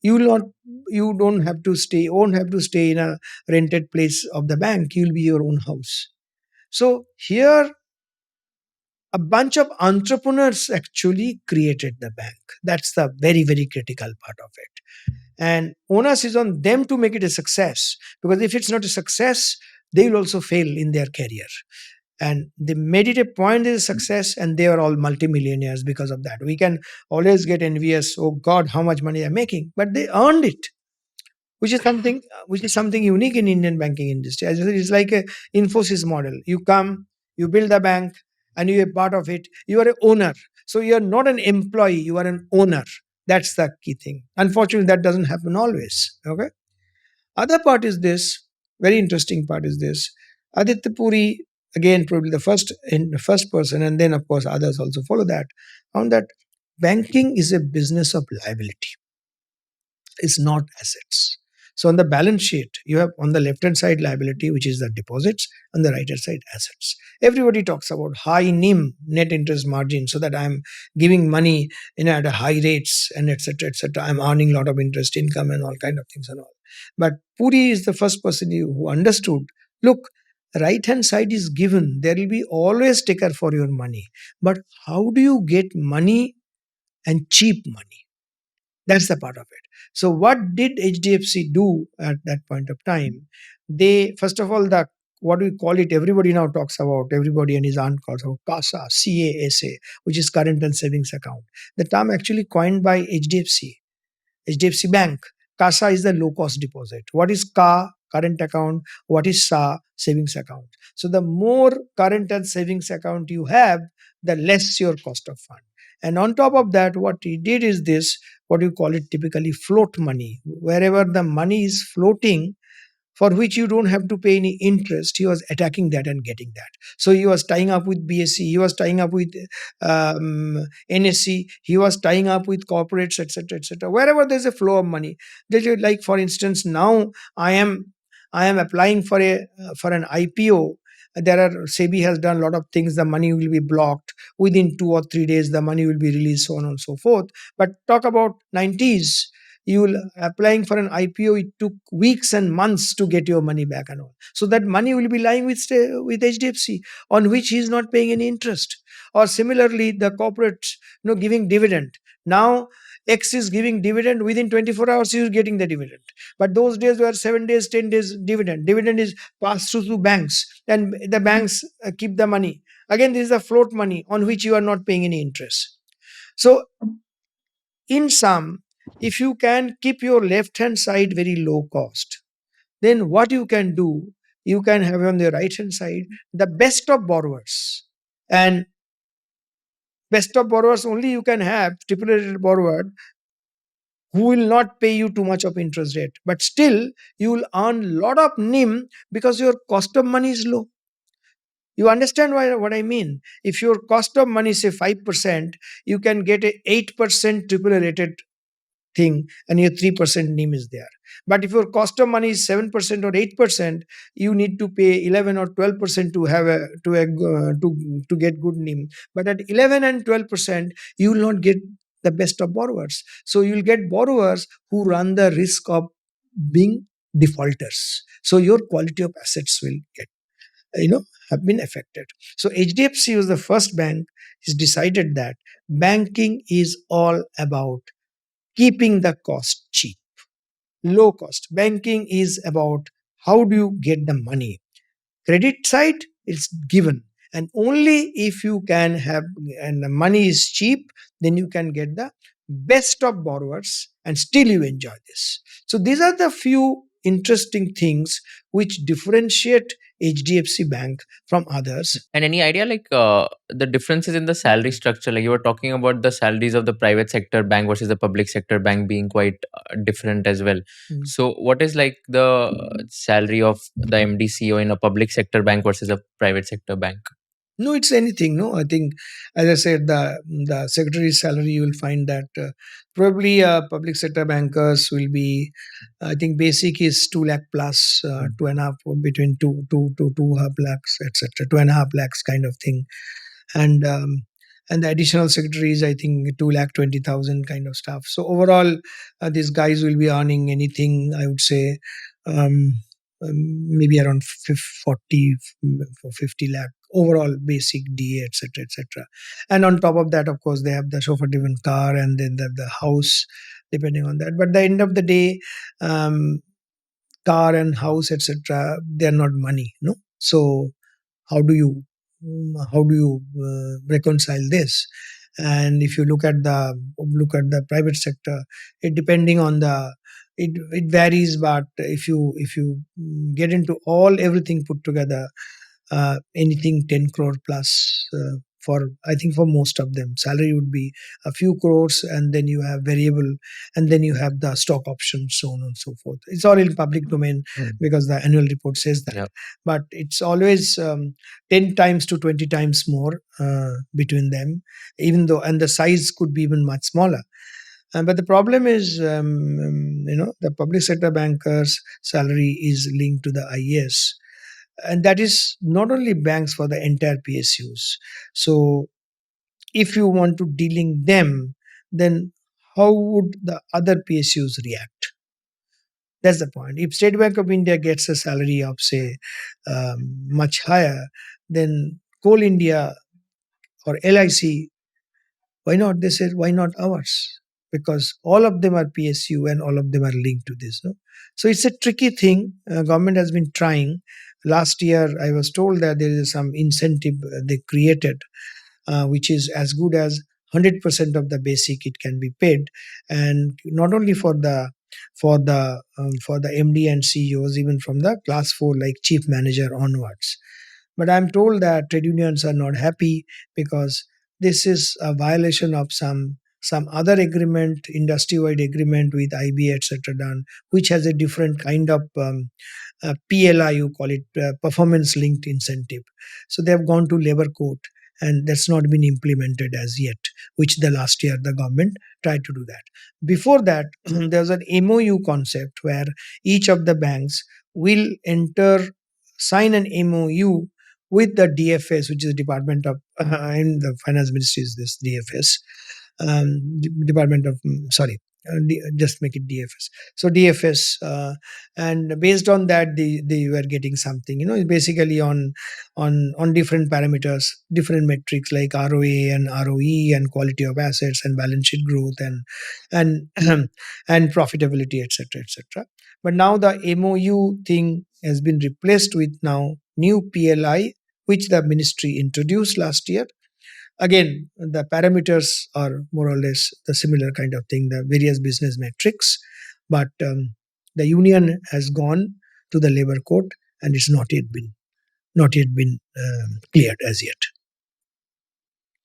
you don't have to stay, won't have to stay in a rented place of the bank. You'll be your own house. So here, a bunch of entrepreneurs actually created the bank. That's the very, very critical part of it. And onus is on them to make it a success, because if it's not a success, they will also fail in their career. And they made it a point as a success, and they are all multimillionaires because of that. We can always get envious, oh God, how much money they're making, but they earned it, which is something unique in Indian banking industry. As I said, it's like a Infosys model. You come, you build a bank, and you are part of it. You are an owner. So you are not an employee, you are an owner. That's the key thing. Unfortunately, that doesn't happen always. Okay. Other part is this, very interesting part is this. Aditya Puri, again, probably the first person, and then of course others also follow that, found that banking is a business of liability. It's not assets. So on the balance sheet, you have on the left-hand side liability, which is the deposits, on the right-hand side assets. Everybody talks about high NIM, net interest margin, so that I'm giving money at a high rates and etc. etc. I'm earning a lot of interest income and all kind of things and all. But Puri is the first person who understood, look, right-hand side is given. There will be always taker for your money. But how do you get money and cheap money? That's the part of it. So what did HDFC do at that point of time? They, first of all, what we call it, everybody now talks about, everybody and his aunt calls about CASA, CASA, which is current and savings account. The term actually coined by HDFC Bank. CASA is the low cost deposit. What is CA? Current account. What is SA? Savings account. So the more current and savings account you have, the less your cost of fund. And on top of that, what he did is this, what you call it typically float money. Wherever the money is floating, for which you don't have to pay any interest, he was attacking that and getting that. So he was tying up with BSC, he was tying up with NSC, he was tying up with corporates, etc., etc. Wherever there's a flow of money, like for instance, now I am applying for an IPO. There are SEBI has done a lot of things. The money will be blocked within 2 or 3 days. The money will be released, so on and so forth. But talk about 90s. You will applying for an IPO. It took weeks and months to get your money back and all. So that money will be lying with HDFC, on which he is not paying any interest. Or similarly, the corporates, giving dividend. Now X is giving dividend, within 24 hours you are getting the dividend. But those days were 7 days, 10 days dividend. Dividend is passed through banks, and the banks keep the money. Again, this is the float money on which you are not paying any interest. So in sum, if you can keep your left hand side very low cost, then what you can do, you can have on the right hand side the best of borrowers. And best of borrowers only you can have triple rated borrower who will not pay you too much of interest rate, but still you will earn lot of NIM because your cost of money is low. You understand what I mean? If your cost of money is say 5%, you can get a 8% triple rated thing and your 3% NIM is there. But if your cost of money is 7% or 8%, you need to pay 11 or 12% to have to get good NIM. But at 11 and 12%, you will not get the best of borrowers. So you will get borrowers who run the risk of being defaulters. So your quality of assets will get have been affected. So HDFC was the first bank. Is decided that banking is all about keeping the cost cheap, low cost. Banking is about how do you get the money. Credit side is given, and only if you can have and the money is cheap, then you can get the best of borrowers and still you enjoy this. So these are the few interesting things which differentiate HDFC Bank from others. And any idea like the differences in the salary structure? Like you were talking about the salaries of the private sector bank versus the public sector bank being quite different as well. Mm. So what is like the salary of the MD CEO in a public sector bank versus a private sector bank? No, it's anything. No, I think, as I said, the secretary's salary, you will find that probably public sector bankers will be, I think, basic is 2 lakh plus, 2.5, between 2 to 2.5 lakhs, etc. 2.5 lakhs kind of thing. And the additional secretaries, I think, 2,20,000 kind of stuff. So overall, these guys will be earning anything, I would say, maybe around 40 or 50 lakh overall basic DA, etc., etc. And on top of that, of course, they have the chauffeur-driven car and then the house, depending on that. But at the end of the day, car and house, etc., they are not money, no. So how do you reconcile this? And if you look at the private sector, it depending on it varies, but if you get into everything put together, anything 10 crore plus, for I think for most of them salary would be a few crores, and then you have variable, and then you have the stock options, so on and so forth. It's all in public domain because the annual report says that. Yep. But it's always 10 times to 20 times more between them, even though, and the size could be even much smaller. But the problem is, the public sector bankers' salary is linked to the IAS, and that is not only banks, for the entire PSUs. So if you want to delink them, then how would the other PSUs react? That's the point. If State Bank of India gets a salary of, say, much higher, then Coal India or LIC, why not? They said, why not ours? Because all of them are PSU and all of them are linked to this. No? So it's a tricky thing. Government has been trying. Last year, I was told that there is some incentive they created, which is as good as 100% of the basic it can be paid, and not only for the MD and CEOs, even from the class 4 like chief manager onwards. But I'm told that trade unions are not happy because this is a violation of some other agreement, industry-wide agreement with IBA, etc., done, which has a different kind of PLI, you call it, performance-linked incentive. So they have gone to labor court, and that's not been implemented as yet, which the last year the government tried to do that. Before that, there's an MOU concept where each of the banks will sign an MOU with the DFS, which is the Department of, in the Finance Ministry is this DFS, Department of, just make it DFS. So DFS, and based on that, they were getting something, basically on different parameters, different metrics like ROA and ROE and quality of assets and balance sheet growth and and profitability, etc., etc. But now the MOU thing has been replaced with now new PLI, which the ministry introduced last year. Again, the parameters are more or less the similar kind of thing, the various business metrics, but the union has gone to the labor court and it's not yet been cleared as yet.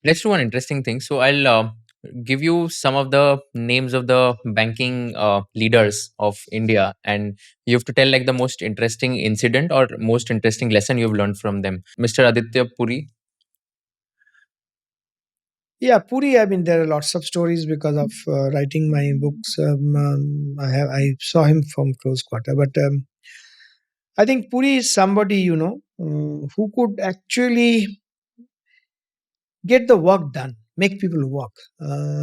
Let's do one interesting thing. So I'll give you some of the names of the banking leaders of India, and you have to tell like the most interesting incident or most interesting lesson you've learned from them. Mr. Aditya Puri. Yeah, Puri. I mean, there are lots of stories because of writing my books. I saw him from close quarter, but I think Puri is somebody who could actually get the work done, make people work.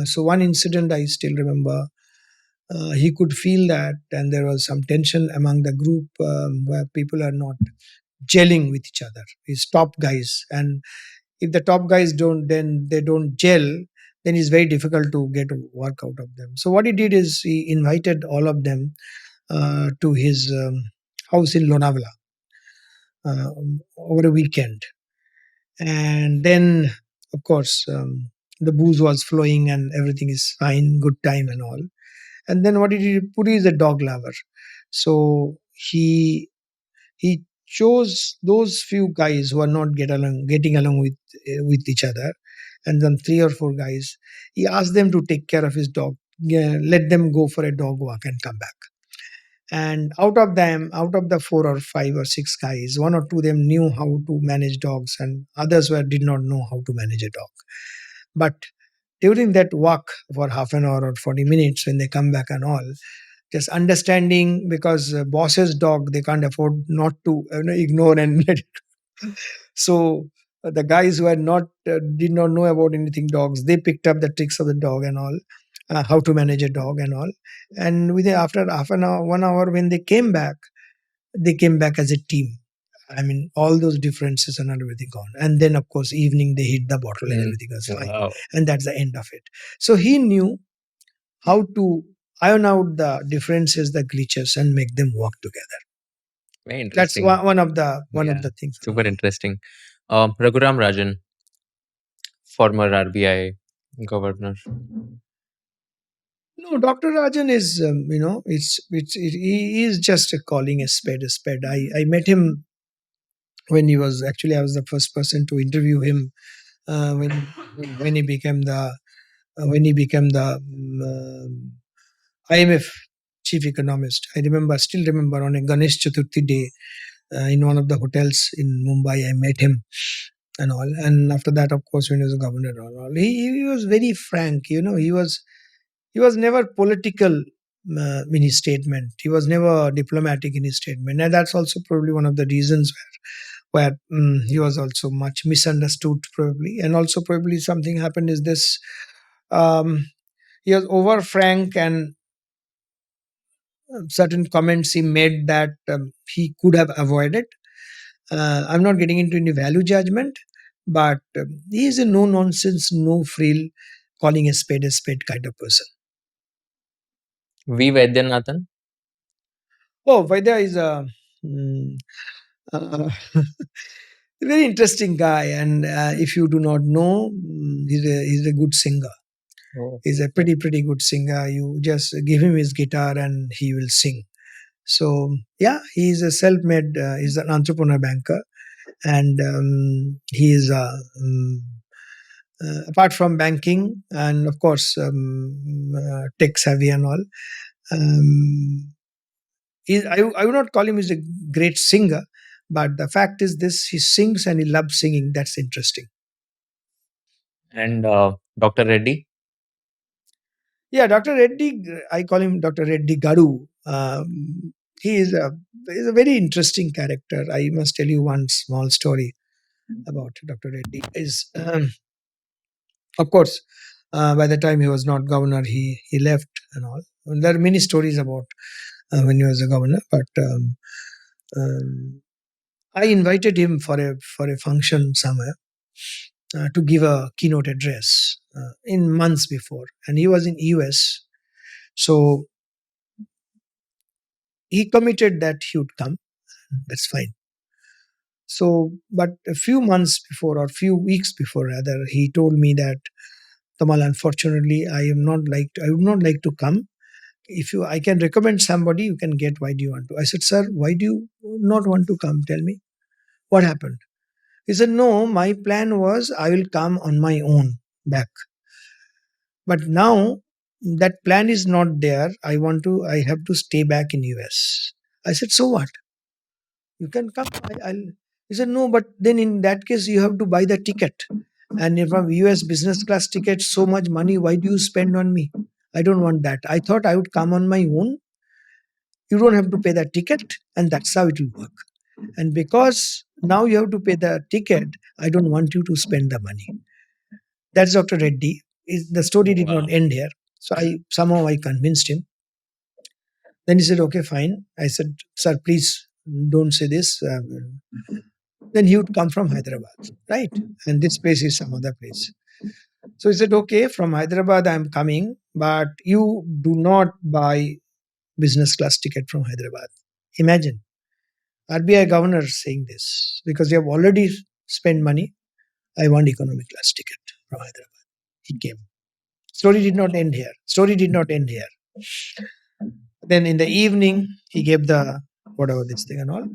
So one incident I still remember. He could feel that, and there was some tension among the group where people are not gelling with each other. His top guys, and if the top guys don't gel, then it's very difficult to get work out of them. So what he did is he invited all of them to his house in Lonavala over a weekend, and then of course the booze was flowing and everything is fine, good time and all. And then what did he do? Puri is a dog lover, so he chose those few guys who are not getting along with each other, and then three or four guys. He asked them to take care of his dog. Yeah, let them go for a dog walk and come back. And out of the four or five or six guys, one or two of them knew how to manage dogs, and others did not know how to manage a dog. But during that walk for half an hour or 40 minutes, when they come back and all, just understanding, because boss's dog, they can't afford not to ignore and let it. So the guys who had not did not know about anything dogs, they picked up the tricks of the dog and all, how to manage a dog and all. And after half an hour, 1 hour, when they came back as a team. I mean, all those differences and everything gone. And then, of course, evening they hit the bottle and everything was fine. Wow. And that's the end of it. So he knew how to iron out the differences, the glitches, and make them work together. Very That's interesting. one of the Yeah, things. super interesting. Raghuram Rajan, former RBI governor. No, Dr. Rajan is, he is just calling a spade a spade. I met him when he was, actually, I was the first person to interview him when he became the IMF chief economist. Still remember on a Ganesh Chaturthi day in one of the hotels in Mumbai, I met him and all. And after that, of course, when he was a governor and all, he was very frank. He was never political in his statement. He was never diplomatic in his statement, and that's also probably one of the reasons where he was also much misunderstood, probably. And also probably something happened is this: he was over frank, and certain comments he made that he could have avoided. I'm not getting into any value judgment, but he is a no nonsense, no frill, calling a spade kind of person. V. Vaidyanathan. Oh, Vaidya is a uh, very interesting guy, and if you do not know, he's a good singer. Oh. He's a pretty good singer. You just give him his guitar and he will sing. So yeah, he's a self-made. He's an entrepreneur banker, and he is apart from banking and of course tech savvy and all. I would not call him as a great singer, but the fact is this: he sings and he loves singing. That's interesting. And Dr. Reddy. Yeah, Dr. Reddy, I call him Dr. Reddy Garu. He is a very interesting character. I must tell you one small story about Dr. Reddy. Is of course, by the time he was not governor, he left and all. And there are many stories about when he was a governor, but I invited him for a function somewhere to give a keynote address in months before, and he was in US, so he committed that he would come. That's fine. So, but a few months before, or few weeks before rather, he told me that, Tamal, unfortunately, I would not like to come I can recommend somebody, you can get. Why do you want to? I said, sir, why do you not want to come? Tell me what happened. He said, no, my plan was I will come on my own back. But now that plan is not there. I have to stay back in US. I said, so what? You can come. He said, no, but then in that case, you have to buy the ticket. And if from US business class ticket, so much money, why do you spend on me? I don't want that. I thought I would come on my own. You don't have to pay the ticket, and that's how it will work. And because now you have to pay the ticket, I don't want you to spend the money. That's Dr. Reddy. The story did not end here. So somehow I convinced him. Then he said, okay, fine. I said, sir, please don't say this. Then he would come from Hyderabad, right? And this place is some other place. So he said, okay, from Hyderabad I'm coming, but you do not buy business class ticket from Hyderabad. Imagine, RBI Governor saying this, because you have already spent money. I want economic class ticket from Hyderabad. He came. Story did not end here. Then in the evening, he gave the whatever this thing and all.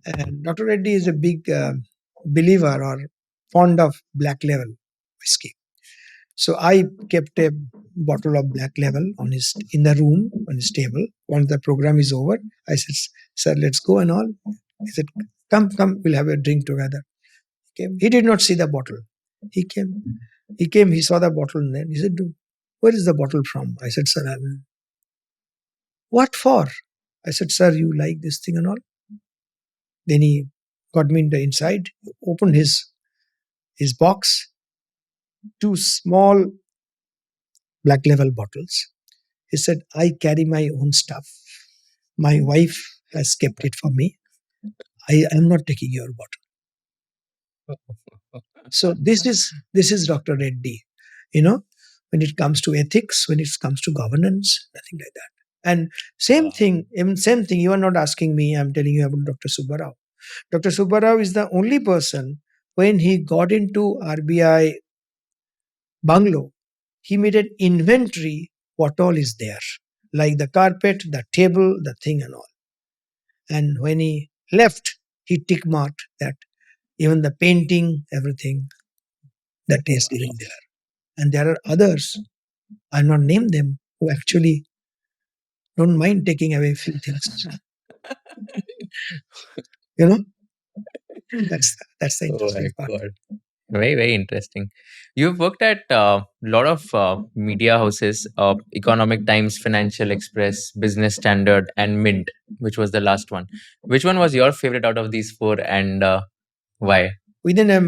And Dr. Reddy is a big believer or fond of black label whiskey. So I kept a bottle of black label in the room on his table. Once the program is over, I said, sir, let's go and all. He said, come, we'll have a drink together. He did not see the bottle. He came, he saw the bottle, and then he said, where is the bottle from? I said, sir, what for? I said, sir, you like this thing and all? Then he got me into inside, opened his box, 2 small black label bottles. He said, I carry my own stuff. My wife has kept it for me. I am not taking your bottle. So this is Dr. Reddy. When it comes to ethics, when it comes to governance, nothing like that. And same thing, you are not asking me, I'm telling you about Dr. Subbarao. Dr. Subbarao is the only person, when he got into RBI bungalow, he made an inventory what all is there, like the carpet, the table, the thing and all. And when he left, he tick marked that even the painting, everything, that is still there. And there are others, I'll not name them, who actually don't mind taking away a few things. That's the interesting part. God. Very, very interesting. You've worked at a lot of media houses, Economic Times, Financial Express, Business Standard, and Mint, which was the last one. Which one was your favorite out of these 4, and why? Within a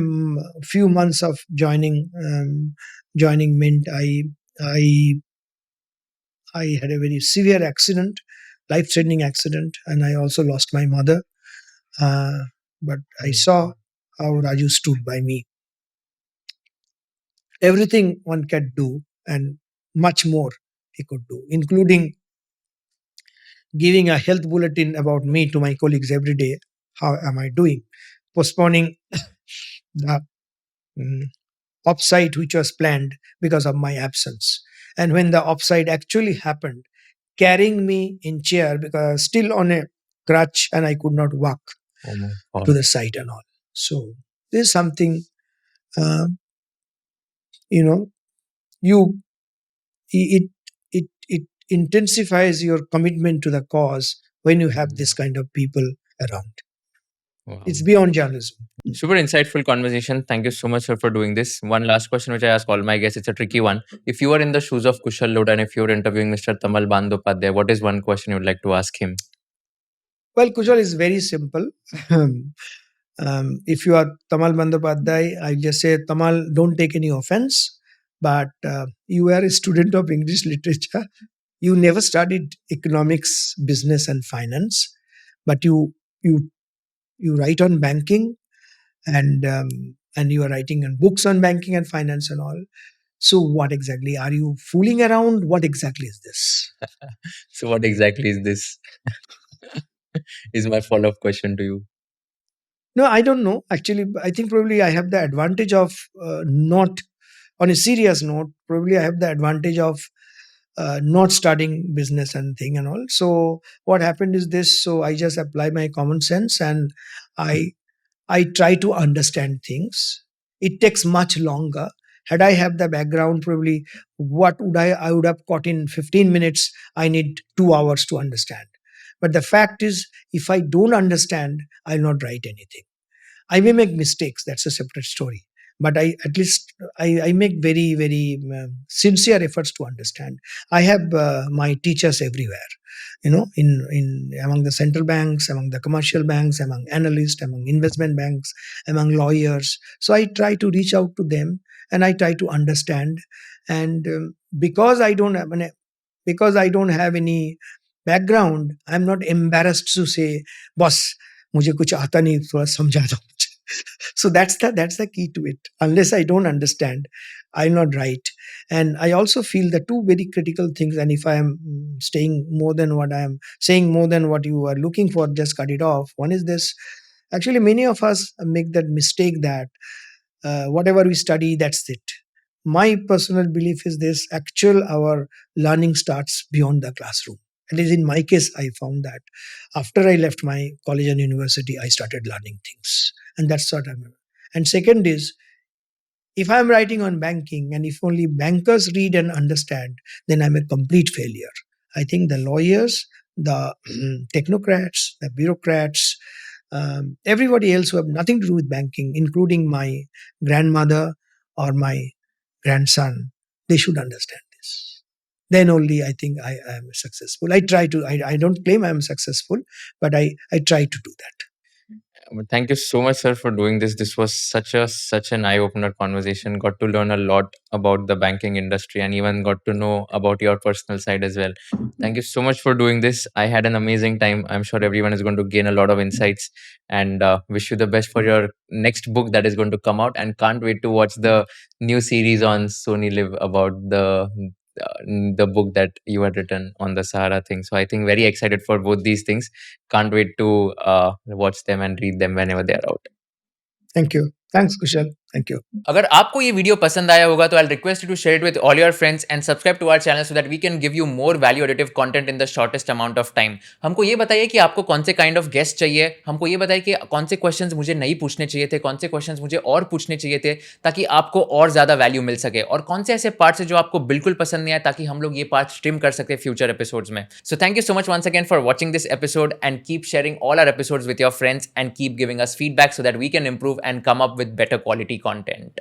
few months of joining Mint, I had a very severe accident, life-threatening accident, and I also lost my mother. But I saw how Raju stood by me. Everything one can do and much more he could do, including giving a health bulletin about me to my colleagues every day. How am I doing? Postponing the offsite which was planned because of my absence. And when the offsite actually happened, carrying me in chair because I was still on a crutch and I could not walk to the site and all. So this is something, it intensifies your commitment to the cause when you have this kind of people around. Wow. It's beyond journalism. Super insightful conversation. Thank you so much, sir, for doing this. One last question, which I ask all my guests. It's a tricky one. If you were in the shoes of Kushal Lodha and if you were interviewing Mr. Tamal Bandyopadhyay, what is one question you would like to ask him? Well, Kushal is very simple. If you are Tamal Bandyopadhyay, I just say, Tamal, don't take any offense, but you are a student of English literature. You never studied economics, business, and finance, but you write on banking, and you are writing on books on banking and finance and all. So what exactly are you fooling around? What exactly is this? So what exactly is this? Is my follow-up question to you. No, I don't know. Actually, I think probably I have the advantage of not, on a serious note, probably I have the advantage of not studying business and thing and all. So what happened is this. So I just apply my common sense, and I I try to understand things. It takes much longer. Had I have the background, probably what would I would have caught in 15 minutes. I need 2 hours to understand. But the fact is, if I don't understand, I'll not write anything. I may make mistakes. That's a separate story. But I at least I make very sincere efforts to understand. I have my teachers everywhere, in among the central banks, among the commercial banks, among analysts, among investment banks, among lawyers. So I try to reach out to them and I try to understand. And because I don't have any background, I'm not embarrassed to say, boss, मुझे कुछ आता नहीं, थोड़ा समझा दो मुझे. So that's the key to it. Unless I don't understand, I'll not write. And I also feel the two very critical things. And if I am saying more than what you are looking for, just cut it off. One is this. Actually, many of us make that mistake that whatever we study, that's it. My personal belief is this: actual our learning starts beyond the classroom. At least in my case, I found that after I left my college and university, I started learning things. And that's what I'm. And second is, if I'm writing on banking and if only bankers read and understand, then I'm a complete failure. I think the lawyers, the technocrats, the bureaucrats, everybody else who have nothing to do with banking, including my grandmother or my grandson, they should understand this. Then only I think I am successful. I don't claim I am successful, but I try to do that. But thank you so much, sir, for doing this. This was such an eye-opener conversation. Got to learn a lot about the banking industry and even got to know about your personal side as well. Thank you so much for doing this. I had an amazing time. I'm sure everyone is going to gain a lot of insights, and wish you the best for your next book that is going to come out. And can't wait to watch the new series on Sony LIV about the book that you had written on the Sahara thing. So I think very excited for both these things. Can't wait to watch them and read them whenever they are out. Thank you. Thanks, Kushal. Thank you. अगर आपको ये video पसंद आया होगा तो I request you to share it with all your friends and subscribe to our channel so that we can give you more value additive content in the shortest amount of time. हमको ये बताइए कि आपको कौन से kind of guest चाहिए. हमको ये बताइए कि कौन से क्वेश्चंस मुझे नहीं पूछने चाहिए थे, कौन से क्वेश्चंस मुझे और पूछने चाहिए थे ताकि आपको और ज़्यादा वैल्यू मिल सके, और कौन से ऐसे पार्ट्स हैं जो आपको बिल्कुल पसंद नहीं आए ताकि हम लोग ये पार्ट स्ट्रीम कर सके फ्यूचर एपिसोड्स में. So thank you so much once again for watching this episode and keep sharing all our episodes with your friends and keep giving us feedback so that we can improve and come up with better quality content.